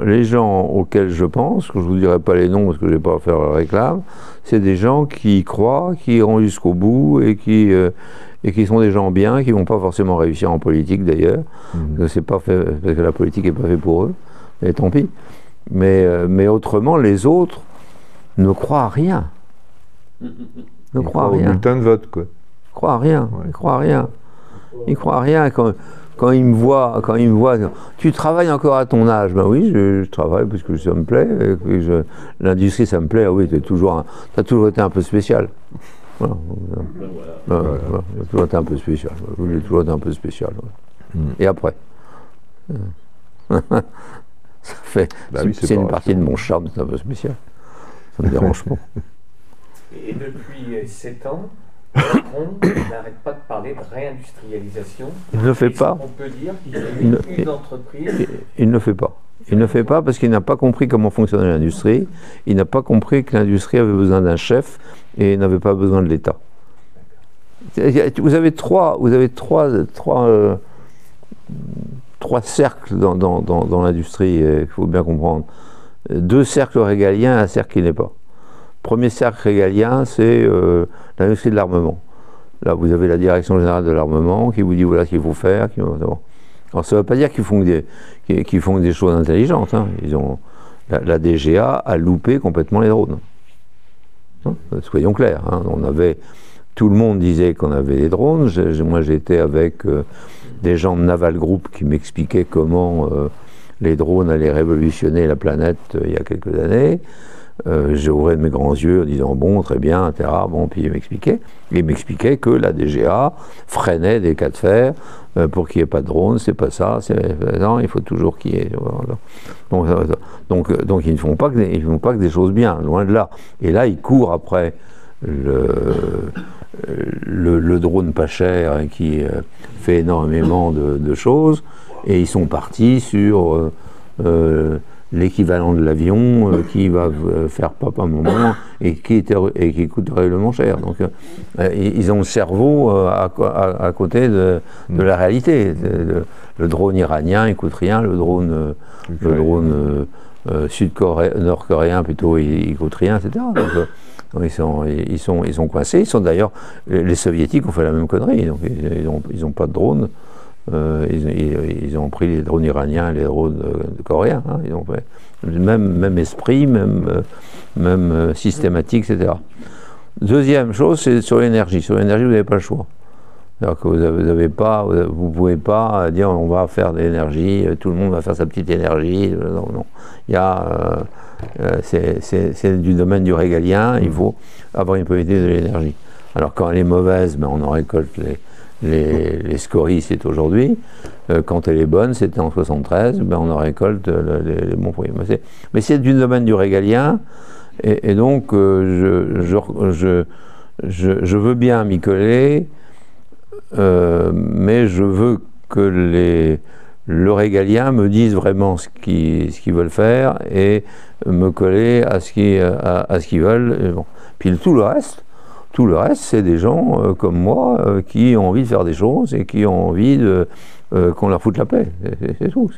auxquels je pense, que je vous dirai pas les noms parce que je vais pas faire réclame, c'est des gens qui y croient, qui iront jusqu'au bout et qui sont des gens bien, qui vont pas forcément réussir en politique d'ailleurs, parce que la politique est pas faite pour eux, et tant pis. Mais autrement, les autres ne croient à rien. Ne croient à rien. Au bulletin de vote, quoi. Ils croient à rien. Ouais. Ils croient à rien. Ils croient à rien quand ils me voient. Tu travailles encore à ton âge? Ben oui, je travaille parce que ça me plaît. L'industrie, ça me plaît. Ah oui, t'as toujours été un peu spécial. Voilà. J'ai toujours été un peu spécial. J'ai toujours été un peu spécial. Ouais. Et après ça fait. C'est une partie de mon charme, c'est un peu spécial. Ça me dérange pas. Et depuis 7 ans, Macron n'arrête pas de parler de réindustrialisation. Il ne le fait pas. On peut dire qu'il y a une entreprise. Il ne le fait pas. Il ne le fait pas parce qu'il n'a pas compris comment fonctionnait l'industrie. Il n'a pas compris que l'industrie avait besoin d'un chef et n'avait pas besoin de l'État. Vous avez trois cercles dans l'industrie qu'il faut bien comprendre. 2 cercles régaliens, un cercle qui n'est pas. Premier cercle régalien, c'est l'industrie de l'armement. Là, vous avez la Direction générale de l'armement qui vous dit voilà ce qu'il faut faire. Alors, ça ne veut pas dire qu'ils font des choses intelligentes. Hein. La DGA a loupé complètement les drones. Hein, soyons clairs. Hein. Tout le monde disait qu'on avait des drones. Moi, j'étais avec des gens de Naval Group qui m'expliquaient comment les drones allaient révolutionner la planète il y a quelques années. J'ai ouvert mes grands yeux en disant bon, très bien, etc. Bon, puis il m'expliquait que la DGA freinait des cas de fer pour qu'il n'y ait pas de drone, c'est pas ça, non, il faut toujours qu'il y ait. Donc ils ne font pas que des choses bien, loin de là. Et là, ils courent après le drone pas cher qui fait énormément de choses, et ils sont partis sur l'équivalent de l'avion qui va faire papa moment et qui coûte terriblement cher. Donc ils ont le cerveau à côté de la réalité. Le drone iranien il coûte rien, le drone nord-coréen plutôt il coûte rien, etc. Donc, ils sont coincés. D'ailleurs, les soviétiques ont fait la même connerie. Donc ils n'ont pas de drone. Ils ont pris les drones iraniens et les drones coréens. Hein, ils ont fait même esprit, même systématique, etc. Deuxième chose, c'est sur l'énergie. Sur l'énergie, vous n'avez pas le choix. C'est-à-dire que vous ne pouvez pas dire on va faire de l'énergie, tout le monde va faire sa petite énergie. Non. Il y a c'est du domaine du régalien. Il faut avoir une politique de l'énergie. Alors quand elle est mauvaise, on en récolte les scories, c'est aujourd'hui. Quand elle est bonne, c'était en 73, on en récolte les bons fruits. Mais c'est du domaine du régalien, et donc je veux bien m'y coller, mais je veux que le régalien me dise vraiment ce qu'ils veulent faire et me coller à ce qu'ils veulent. Bon. Puis tout le reste, c'est des gens comme moi qui ont envie de faire des choses et qui ont envie qu'on leur foute la paix. C'est tout.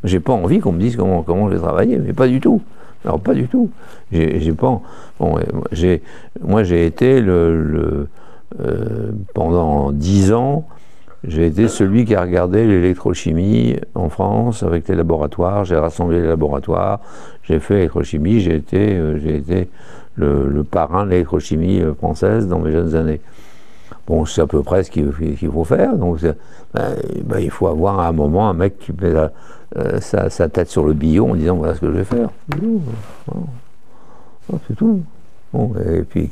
J'ai pas envie qu'on me dise comment je vais travailler, mais pas du tout. Alors pas du tout. Moi j'ai été pendant 10 ans, j'ai été celui qui a regardé l'électrochimie en France avec les laboratoires. J'ai rassemblé les laboratoires, j'ai fait l'électrochimie, j'ai été le parrain de l'électrochimie française dans mes jeunes années. Bon, c'est à peu près ce qu'il faut faire. Donc, il faut avoir à un moment un mec qui met sa tête sur le billot en disant voilà ce que je vais faire. C'est tout. Bon, et puis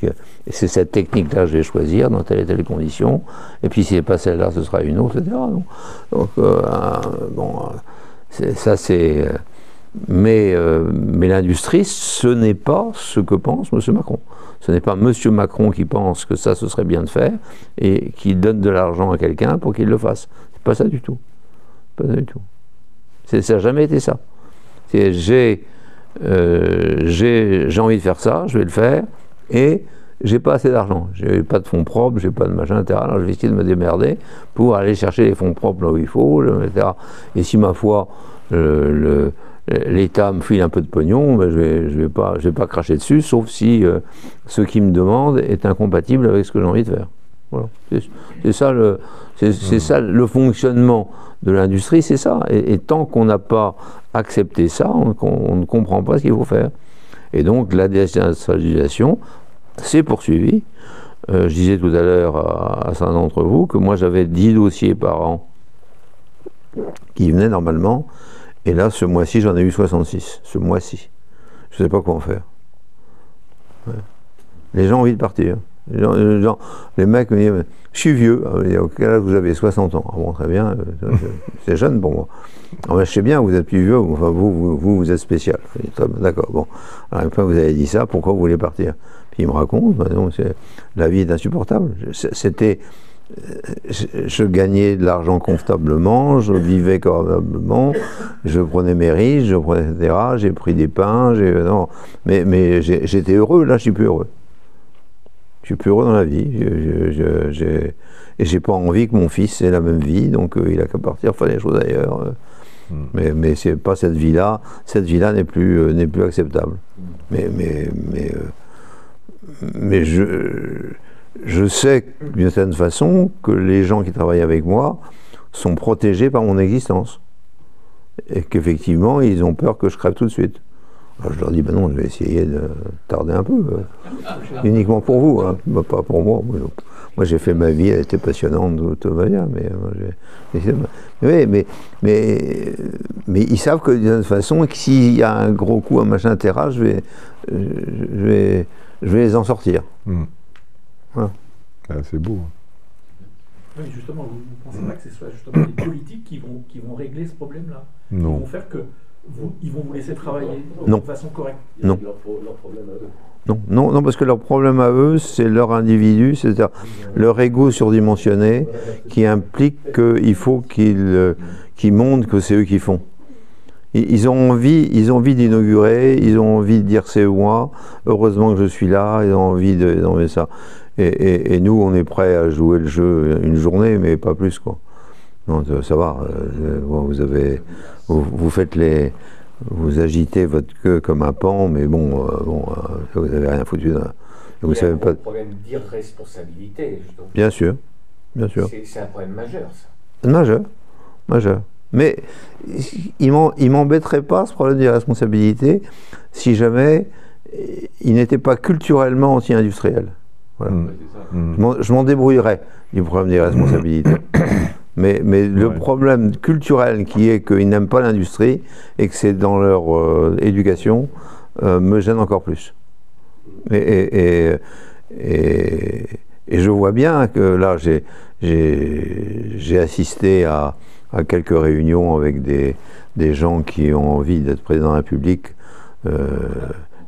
c'est cette technique-là que je vais choisir dans telle et telle condition. Et puis si c'est pas celle-là, ce sera une autre, etc. Donc ça c'est. Mais l'industrie, ce n'est pas ce que pense M. Macron. Ce n'est pas M. Macron qui pense que ça, ce serait bien de faire et qui donne de l'argent à quelqu'un pour qu'il le fasse. C'est pas ça du tout. Pas ça du tout. Ça n'a jamais été ça. J'ai envie de faire ça, je vais le faire, et j'ai pas assez d'argent, j'ai pas de fonds propres, j'ai pas de machin, etc. Alors je vais essayer de me démerder pour aller chercher les fonds propres là où il faut, etc. Et si ma foi, l'État me file un peu de pognon, ben je vais pas cracher dessus, sauf si ce qui me demande est incompatible avec ce que j'ai envie de faire. Voilà. C'est ça le fonctionnement de l'industrie, c'est ça. Et tant qu'on n'a pas accepté ça, on ne comprend pas ce qu'il faut faire. Et donc la décentralisation s'est poursuivie. Je disais tout à l'heure à certains d'entre vous que moi j'avais 10 dossiers par an qui venaient normalement. Et là, ce mois-ci, j'en ai eu 66. Ce mois-ci. Je ne sais pas quoi en faire. Ouais. Les gens ont envie de partir. Les mecs me disent, je suis vieux. Quel âge vous avez? 60 ans. Ah bon, très bien. C'est jeune pour moi. Alors, je sais bien, vous êtes plus vieux. Enfin, vous êtes spécial. D'accord. Bon. Alors, une fois que vous avez dit ça, pourquoi vous voulez partir? Puis il me raconte, la vie est insupportable. Je gagnais de l'argent confortablement, je vivais confortablement, je prenais mes risques, etc. J'ai pris des pains, non, mais j'étais heureux, là je suis plus heureux. Je suis plus heureux dans la vie, et j'ai pas envie que mon fils ait la même vie, donc il a qu'à partir faire des choses ailleurs. Mais c'est pas cette vie-là n'est plus acceptable. Mais je sais d'une certaine façon que les gens qui travaillent avec moi sont protégés par mon existence. Et qu'effectivement, ils ont peur que je crève tout de suite. Alors je leur dis, ben non, je vais essayer de tarder un peu. Uniquement pour vous, hein, pas pour moi. Moi, j'ai fait ma vie, elle était passionnante, tout va bien. Mais ils savent que d'une certaine façon, que s'il y a un gros coup, un machin, etc., je vais les en sortir. Voilà. Ah, c'est beau. Oui, justement, vous ne pensez pas que ce soit justement les politiques qui vont régler ce problème-là? Non. Ils vont faire que ils vont vous laisser travailler non. de façon correcte? Non. Leur problème à eux. Non, parce que leur problème à eux, c'est leur individu, c'est-à-dire leur ego surdimensionné qui implique qu'il faut qu'ils montrent que c'est eux qui font. Ils ont envie d'inaugurer, ils ont envie de dire c'est moi, heureusement que je suis là, ils ont envie d'enlever ça. Et nous, on est prêts à jouer le jeu une journée, mais pas plus, quoi. Non, ça va. Vous agitez votre queue comme un paon, mais bon, vous n'avez rien foutu. Vous savez pas. C'est un problème d'irresponsabilité, justement. Bien sûr. C'est un problème majeur, ça. Majeur. Mais il m'embêterait pas, ce problème d'irresponsabilité, si jamais il n'était pas culturellement anti-industriel. Voilà. Je m'en débrouillerais du problème d'irresponsabilité. Mais le problème culturel qui est qu'ils n'aiment pas l'industrie et que c'est dans leur éducation me gêne encore plus. Et je vois bien que là, j'ai assisté à quelques réunions avec des gens qui ont envie d'être président de la République.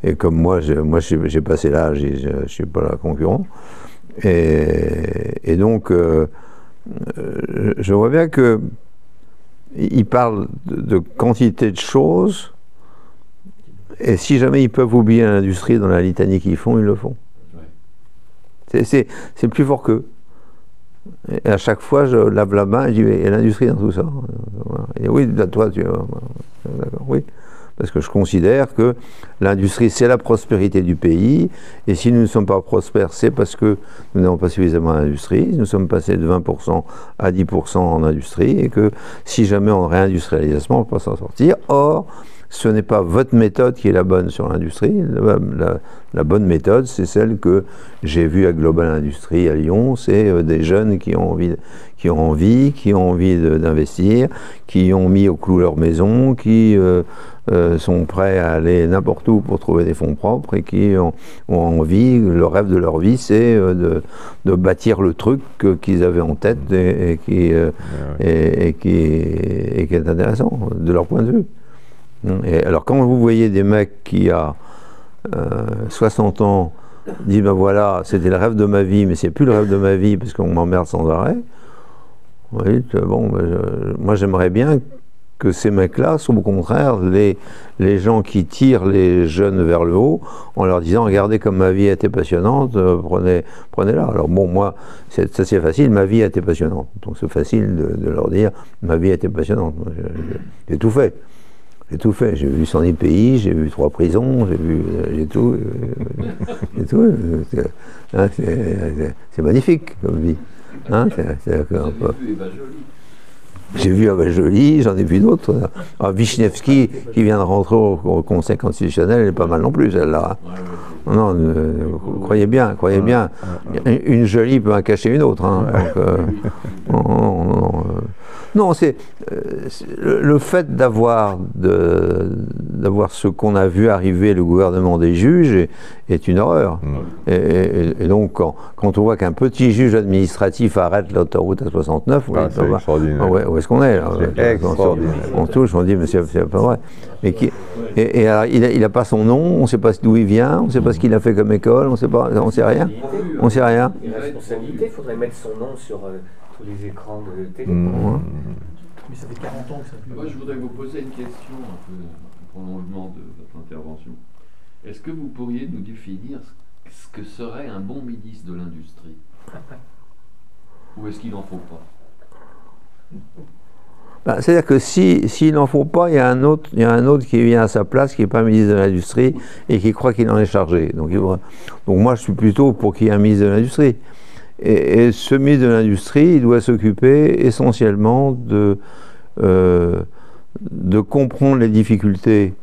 Et comme moi j'ai passé l'âge et je ne suis pas là concurrent. Et donc, je vois bien qu'ils parlent de quantité de choses, et si jamais ils peuvent oublier l'industrie dans la litanie qu'ils font, ils le font. Ouais. C'est plus fort qu'eux. Et à chaque fois, je lave la main et je dis, et l'industrie dans tout ça. Et oui, toi, tu vois. D'accord, oui. Parce que je considère que l'industrie, c'est la prospérité du pays, et si nous ne sommes pas prospères, c'est parce que nous n'avons pas suffisamment d'industrie. Nous sommes passés de 20% à 10% en industrie, et que si jamais on réindustrialise, on ne peut pas s'en sortir. Or, ce n'est pas votre méthode qui est la bonne sur l'industrie. La bonne méthode, c'est celle que j'ai vue à Global Industries à Lyon. C'est des jeunes qui ont envie d'investir, qui ont mis au clou leur maison, qui sont prêts à aller n'importe où pour trouver des fonds propres et qui ont envie, le rêve de leur vie, c'est de bâtir le truc qu'ils avaient en tête et qui est intéressant de leur point de vue. Et alors quand vous voyez des mecs qui à 60 ans disent ben voilà, c'était le rêve de ma vie, mais c'est plus le rêve de ma vie parce qu'on m'emmerde sans arrêt, oui, bon, moi j'aimerais bien que ces mecs-là sont au contraire les gens qui tirent les jeunes vers le haut en leur disant regardez comme ma vie a été passionnante, prenez-la. Alors bon, moi, ça c'est facile, ma vie a été passionnante. Donc c'est facile de leur dire ma vie a été passionnante. J'ai tout fait. J'ai tout fait. J'ai vu 110 pays, j'ai vu 3 prisons, j'ai tout. Hein, c'est magnifique comme vie. Hein, j'ai vu Eva Joly, j'en ai vu d'autres. Wisniewski, qui vient de rentrer au Conseil constitutionnel, elle est pas mal non plus, celle-là. Non, croyez bien. Une Jolie peut en cacher une autre. Hein, donc, non, c'est le fait d'avoir ce qu'on a vu arriver, le gouvernement des juges, est une horreur. Et donc, quand on voit qu'un petit juge administratif arrête l'autoroute à 69, c'est extraordinaire. Où est-ce qu'on est là? C'est extraordinaire. On touche, on dit, mais c'est pas vrai. Et alors, il n'a pas son nom, on ne sait pas d'où il vient, on ne sait pas ce qu'il a fait comme école, on ne sait rien. On sait rien. Une responsabilité, il faudrait mettre son nom sur tous les écrans de télé. Mais ça fait 40 ans que ça fait. Moi, je voudrais vous poser une question, un peu en prolongement de votre intervention. Est-ce que vous pourriez nous définir ce que serait un bon ministre de l'Industrie? Ou est-ce qu'il n'en faut pas? C'est-à-dire que s'il n'en faut pas, il y a un autre qui vient à sa place, qui n'est pas ministre de l'Industrie, et qui croit qu'il en est chargé. Donc moi, je suis plutôt pour qu'il y ait un ministre de l'Industrie. Et ce ministre de l'Industrie, il doit s'occuper essentiellement de comprendre les difficultés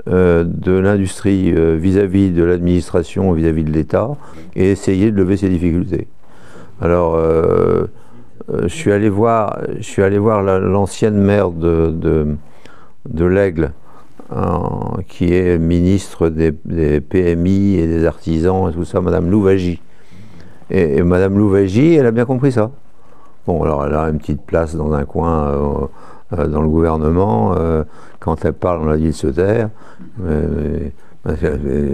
de l'industrie vis-à-vis de l'administration, vis-à-vis de l'État, et essayer de lever ces difficultés. Alors, je suis allé voir l'ancienne maire de l'Aigle, qui est ministre des PMI et des artisans et tout ça, Madame Louwagie. Et Madame Louwagie, elle a bien compris ça. Bon, alors elle a une petite place dans un coin dans le gouvernement. Quand elle parle, on a dit de se taire.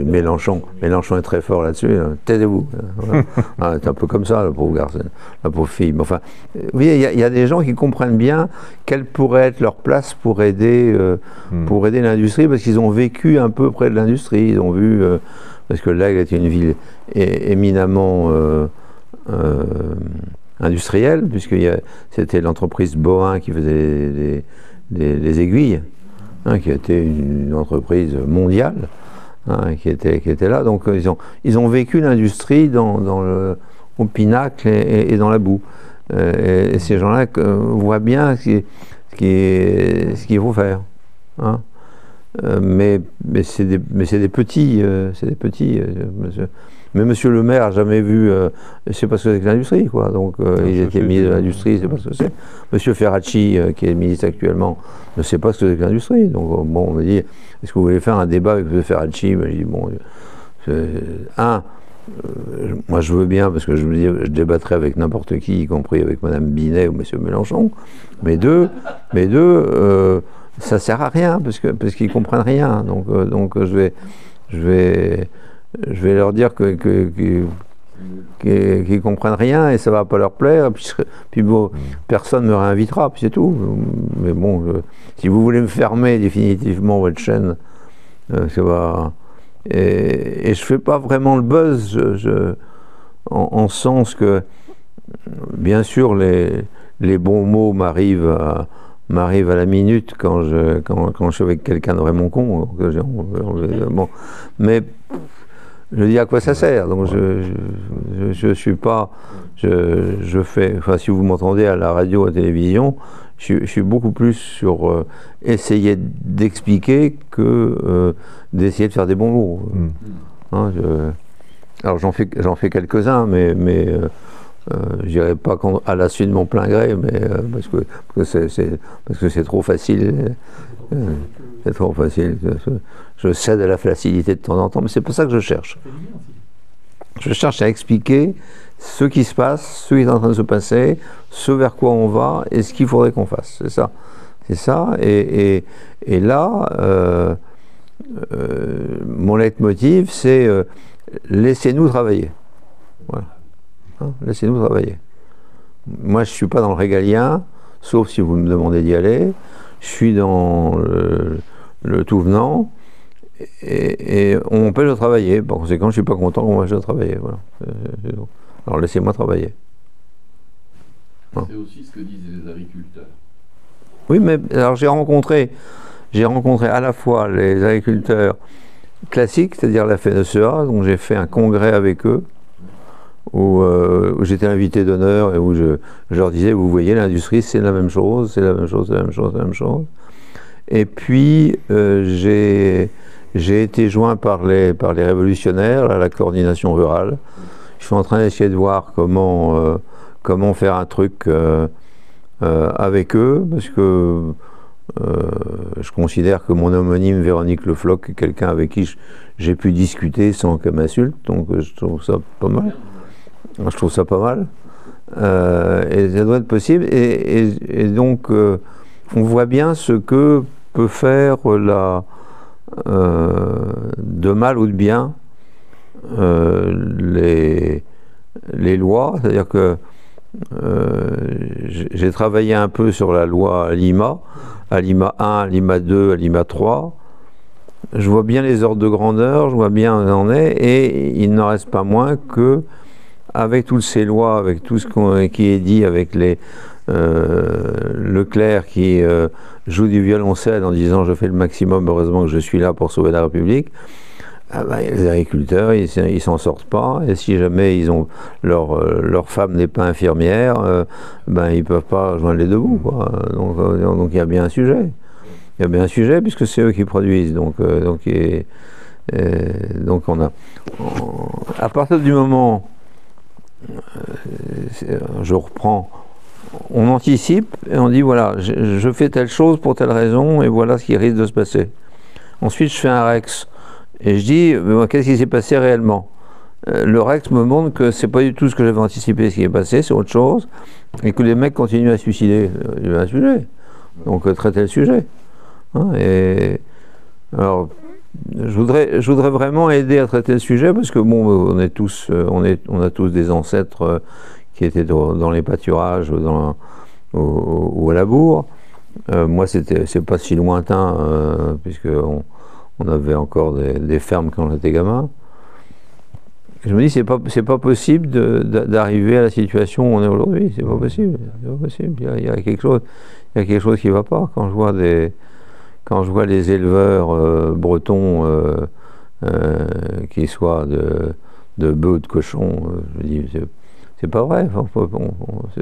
Mélenchon est très fort là-dessus. Taisez-vous. Voilà. C'est un peu comme ça, le pauvre garçon, la pauvre fille. Mais enfin, vous voyez, il y a des gens qui comprennent bien quelle pourrait être leur place pour aider l'industrie, parce qu'ils ont vécu un peu près de l'industrie. Ils ont vu, parce que l'Aigle était une ville éminemment industrielle, puisque c'était l'entreprise Bohin qui faisait les aiguilles, hein, qui était une entreprise mondiale. Hein, qui était là, donc ils ont vécu l'industrie au pinacle et dans la boue. Et ces gens-là voient bien ce qu'il faut faire. Hein. Mais c'est des petits, monsieur. Mais Monsieur le maire n'a jamais vu, c'est pas ce que c'est que l'industrie, quoi. Donc il était ministre de l'Industrie, c'est pas ce que c'est. Monsieur Ferracci, qui est ministre actuellement, ne sait pas ce que c'est que l'industrie. Donc bon, on me dit, est-ce que vous voulez faire un débat avec Monsieur Ferracci? Ben, je dis bon, moi je veux bien, parce que je débattrai avec n'importe qui, y compris avec Madame Binet ou Monsieur Mélenchon. Mais deux, ça sert à rien, parce qu'ils comprennent rien. Donc je vais leur dire qu'ils comprennent rien et ça va pas leur plaire. Puis bon, personne ne me réinvitera, puis c'est tout. Mais bon, si vous voulez me fermer définitivement votre chaîne, ça va. Et je fais pas vraiment le buzz, en sens que, bien sûr, les bons mots m'arrivent à la minute quand je suis avec quelqu'un de vraiment con. Bon. Mais je dis à quoi ça sert. Donc je suis pas, je fais, enfin si vous m'entendez à la radio, à la télévision, je suis beaucoup plus sur essayer d'expliquer que d'essayer de faire des bons mots. Hein, alors j'en fais quelques-uns, mais je dirais pas à la suite de mon plein gré, mais parce que c'est trop facile. C'est trop facile. Je cède à la facilité de temps en temps, mais c'est pas ça que je cherche. Je cherche à expliquer ce qui se passe, ce qui est en train de se passer, ce vers quoi on va et ce qu'il faudrait qu'on fasse. C'est ça. C'est ça. Et là, mon leitmotiv, c'est laissez-nous travailler. Voilà. Hein, laissez-nous travailler. Moi, je ne suis pas dans le régalien, sauf si vous me demandez d'y aller. je suis dans le tout venant, et on m'empêche de travailler. Par conséquent, je ne suis pas content qu'on m'empêche de travailler. Voilà. Alors laissez-moi travailler. C'est aussi ce que disent les agriculteurs. Oui, mais alors j'ai rencontré à la fois les agriculteurs classiques, c'est-à-dire la FNSEA, donc j'ai fait un congrès avec eux, où j'étais invité d'honneur et où je leur disais, vous voyez, l'industrie, c'est la même chose, c'est la même chose, c'est la même chose, c'est la même chose. Et puis, j'ai été joint par les révolutionnaires à la coordination rurale. Je suis en train d'essayer de voir comment faire un truc avec eux, parce que je considère que mon homonyme Véronique Le Floch est quelqu'un avec qui j'ai pu discuter sans qu'elle m'insulte, donc je trouve ça pas mal. Je trouve ça pas mal. Et ça doit être possible. Et donc, on voit bien ce que peut faire de mal ou de bien les lois. C'est-à-dire que j'ai travaillé un peu sur la loi Alima 1, Alima 2, Alima 3. Je vois bien les ordres de grandeur, je vois bien où on en est, et il n'en reste pas moins que, avec toutes ces lois, avec tout ce qui est dit, avec Leclerc qui joue du violoncelle en disant je fais le maximum, heureusement que je suis là pour sauver la République, les agriculteurs, ils s'en sortent pas, et si jamais leur femme n'est pas infirmière, ils peuvent pas joindre les deux bouts, quoi. Donc il y a bien un sujet. Il y a bien un sujet puisque c'est eux qui produisent. Donc on a, à partir du moment, je reprends, on anticipe et on dit voilà, je fais telle chose pour telle raison et voilà ce qui risque de se passer. Ensuite, je fais un Rex et je dis qu'est-ce qui s'est passé réellement. Le Rex me montre que c'est pas du tout ce que j'avais anticipé, ce qui est passé, c'est autre chose, et que les mecs continuent à se suicider. Il y a un sujet. Donc traiter le sujet. Et alors, je voudrais vraiment aider à traiter le sujet parce que bon, on a tous des ancêtres qui étaient dans les pâturages ou à la bourre. Moi, c'est pas si lointain puisque on avait encore des fermes quand j'étais gamin. Je me dis c'est pas possible d'arriver à la situation où on est aujourd'hui. C'est pas possible. C'est pas possible. Il y a quelque chose qui va pas quand je vois les éleveurs bretons, qui soient de bœufs ou de cochons, je me dis, c'est pas vrai,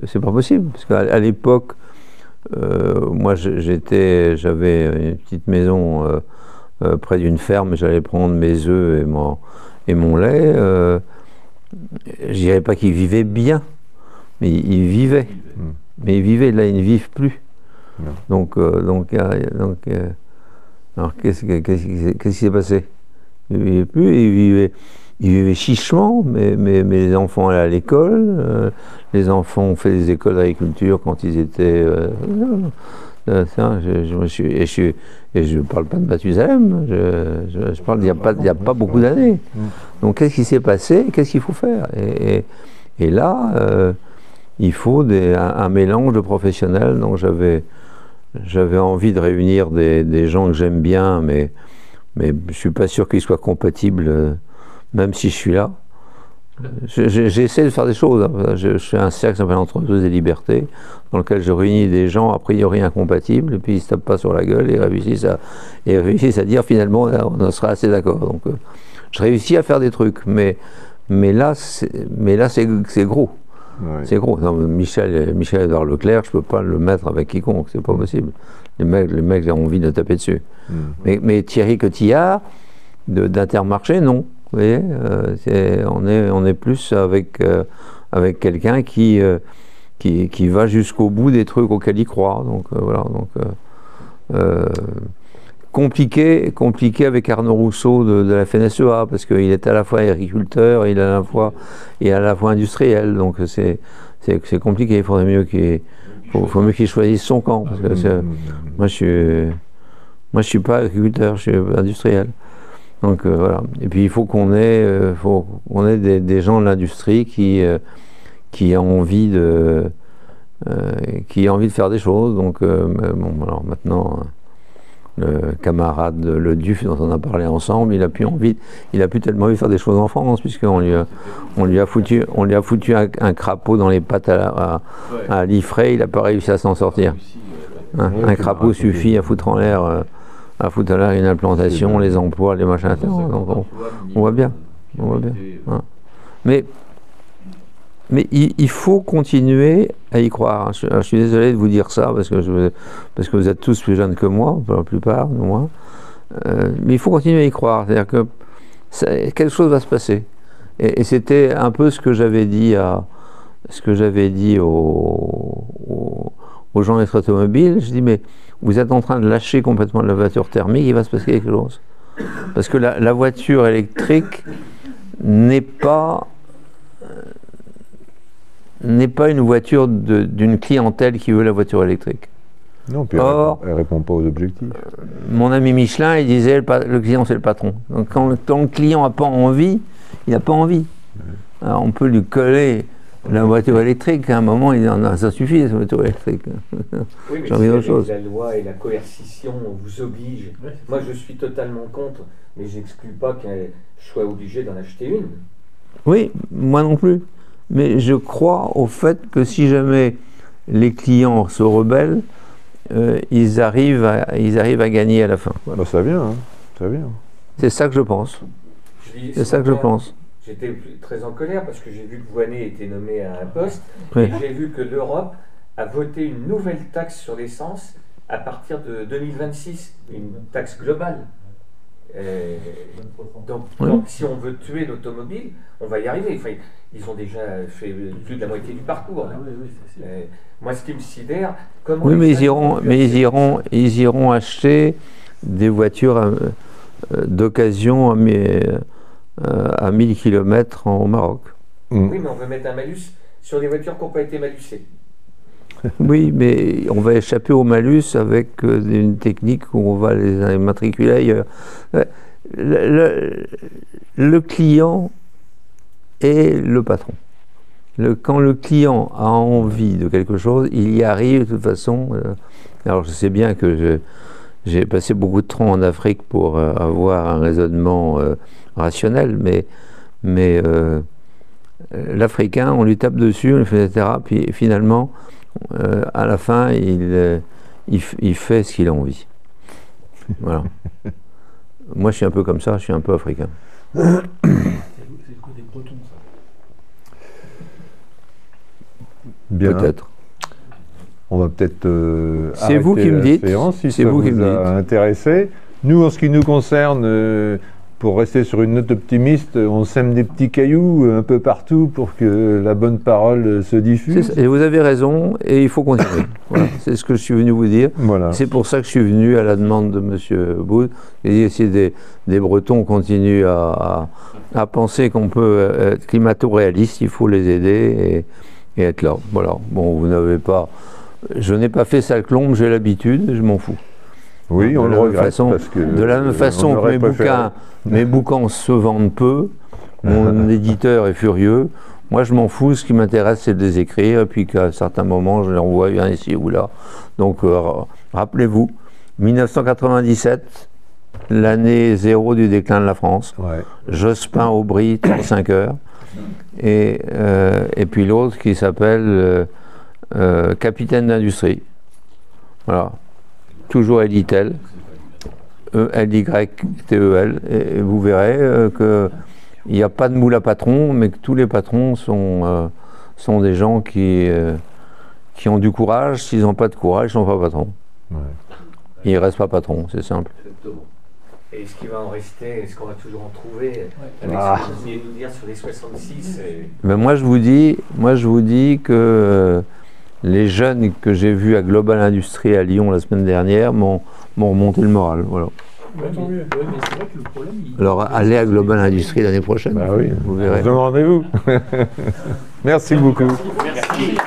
c'est pas possible. Parce qu'à l'époque, moi j'avais une petite maison près d'une ferme, j'allais prendre mes œufs et mon lait. Je dirais pas qu'ils vivaient bien, mais ils vivaient. Mais ils vivaient, là ils ne vivent plus. Donc, alors qu'est-ce qui s'est passé? Ils ne vivaient plus, ils vivaient chichement, mais les enfants allaient à l'école, les enfants ont fait des écoles d'agriculture quand ils étaient... et je ne parle pas de Mathusalem, je parle d'il n'y a pas beaucoup d'années. Donc qu'est-ce qui s'est passé? Qu'est-ce qu'il faut faire? Et là, il faut un mélange de professionnels. Donc j'avais envie de réunir des gens que j'aime bien, mais je ne suis pas sûr qu'ils soient compatibles, même si je suis là. J'essaie de faire des choses. Je fais un cercle qui s'appelle Entre-deux et Liberté, dans lequel je réunis des gens a priori incompatibles, et puis ils ne se tapent pas sur la gueule et réussissent à dire finalement on sera assez d'accord. Donc je réussis à faire des trucs, mais là c'est gros. Ouais. C'est gros. Non, Michel-Édouard Leclerc, je ne peux pas le mettre avec quiconque, c'est pas possible. Les mecs ont envie de taper dessus. Mais Thierry Cotillard, d'Intermarché, non. Vous voyez, on est plus avec quelqu'un qui va jusqu'au bout des trucs auxquels il croit. Donc voilà. Compliqué avec Arnaud Rousseau de la FNSEA, parce qu'il est à la fois agriculteur et à la fois industriel, donc c'est compliqué. Il faudrait mieux qu'il choisisse son camp, parce que moi je suis pas agriculteur, je suis industriel. Donc voilà. Et puis il faut qu'on ait des gens de l'industrie qui ont envie qui a envie de faire des choses. Donc, bon, alors maintenant, le camarade Le Duf dont on a parlé ensemble, il a plus tellement envie de faire des choses en France, puisqu'on lui a foutu un crapaud dans les pattes à Liffrey, il n'a pas réussi à s'en sortir. Hein, un crapaud suffit à foutre en l'air une implantation, les emplois, les machins. Donc on voit bien. Hein. Mais il faut continuer à y croire. Je suis désolé de vous dire ça, parce que vous êtes tous plus jeunes que moi, pour la plupart, moi. Mais il faut continuer à y croire. C'est-à-dire que quelque chose va se passer. Et c'était un peu ce que j'avais dit aux gens d'être automobiles. Je dis, mais vous êtes en train de lâcher complètement de la voiture thermique, il va se passer quelque chose. Parce que la voiture électrique n'est pas une voiture d'une clientèle qui veut la voiture électrique. Non, puis elle répond pas aux objectifs. Mon ami Michelin, il disait le client c'est le patron. Donc quand le client n'a pas envie, il n'a pas envie. Alors on peut lui coller la voiture électrique, à un moment, ça suffit, cette voiture électrique. Oui, mais j'ai envie d'autre chose. La loi et la coercition vous obligent. Moi, je suis totalement contre, mais j'exclus pas que je sois obligé d'en acheter une. Oui, moi non plus. Mais je crois au fait que si jamais les clients se rebellent, ils arrivent à gagner à la fin. Bah, ça vient, hein. Ça vient. C'est ça que je pense. C'est ça que je pense. J'étais très en colère parce que j'ai vu que Voynet était nommé à un poste, Oui. et j'ai vu que l'Europe a voté une nouvelle taxe sur l'essence à partir de 2026, une taxe globale. Donc si on veut tuer l'automobile, on va y arriver. Enfin, ils ont déjà fait plus de la moitié du parcours. Là. Moi, ce qui me sidère, comment... Oui, mais ils iront acheter des voitures d'occasion à 1000 km au Maroc. Oui, mais on veut mettre un malus sur des voitures qui n'ont pas été malusées. Oui, mais on va échapper au malus avec une technique où on va les immatriculer ailleurs. Le client est le patron. Quand le client a envie de quelque chose, il y arrive de toute façon. Alors je sais bien que j'ai passé beaucoup de temps en Afrique pour avoir un raisonnement rationnel, mais l'Africain, on lui tape dessus, on lui fait etc. Puis finalement, à la fin, il fait ce qu'il a envie. Voilà. Moi, je suis un peu comme ça, je suis un peu africain. C'est le côté breton, ça. Bien. Peut-être. On va peut-être c'est vous qui me dites. Si c'est ça vous qui vous me a dites. intéressé. Nous, en ce qui nous concerne, pour rester sur une note optimiste, on sème des petits cailloux un peu partout pour que la bonne parole se diffuse. Et vous avez raison, et il faut continuer. Voilà. C'est ce que je suis venu vous dire. Voilà. C'est pour ça que je suis venu à la demande de M. Boude. Et si des Bretons continuent à penser qu'on peut être climato-réaliste, il faut les aider et être là. Voilà. Bon, vous n'avez pas... Je n'ai pas fait Salclombe, j'ai l'habitude, je m'en fous. Oui, on le regrette. Parce que de la même façon que mes bouquins se vendent peu, mon éditeur est furieux. Moi, je m'en fous. Ce qui m'intéresse, c'est de les écrire. Et puis qu'à certains moments, je les renvoie un ici ou là. Donc, rappelez-vous, 1997, l'année zéro du déclin de la France. Ouais. Jospin Aubry, 35 heures. Et puis l'autre qui s'appelle Capitaine d'industrie. Voilà. Toujours Editel. E-L-Y-T-E-L. Et vous verrez qu'il n'y a pas de moule à patron, mais que tous les patrons sont des gens qui ont du courage. S'ils n'ont pas de courage, ils ne sont pas patrons. Ouais. Ils ne restent pas patrons, c'est simple. Exactement. Et ce qui va en rester, est-ce qu'on va toujours en trouver avec ce que vous venez de nous dire sur les 66 Mais moi je vous dis que les jeunes que j'ai vus à Global Industries à Lyon la semaine dernière m'ont remonté le moral. Voilà. Ouais, mais c'est vrai que le problème... Alors allez à Global Industries l'année prochaine. Bah oui, vous verrez. rendez-vous. Merci beaucoup. Merci.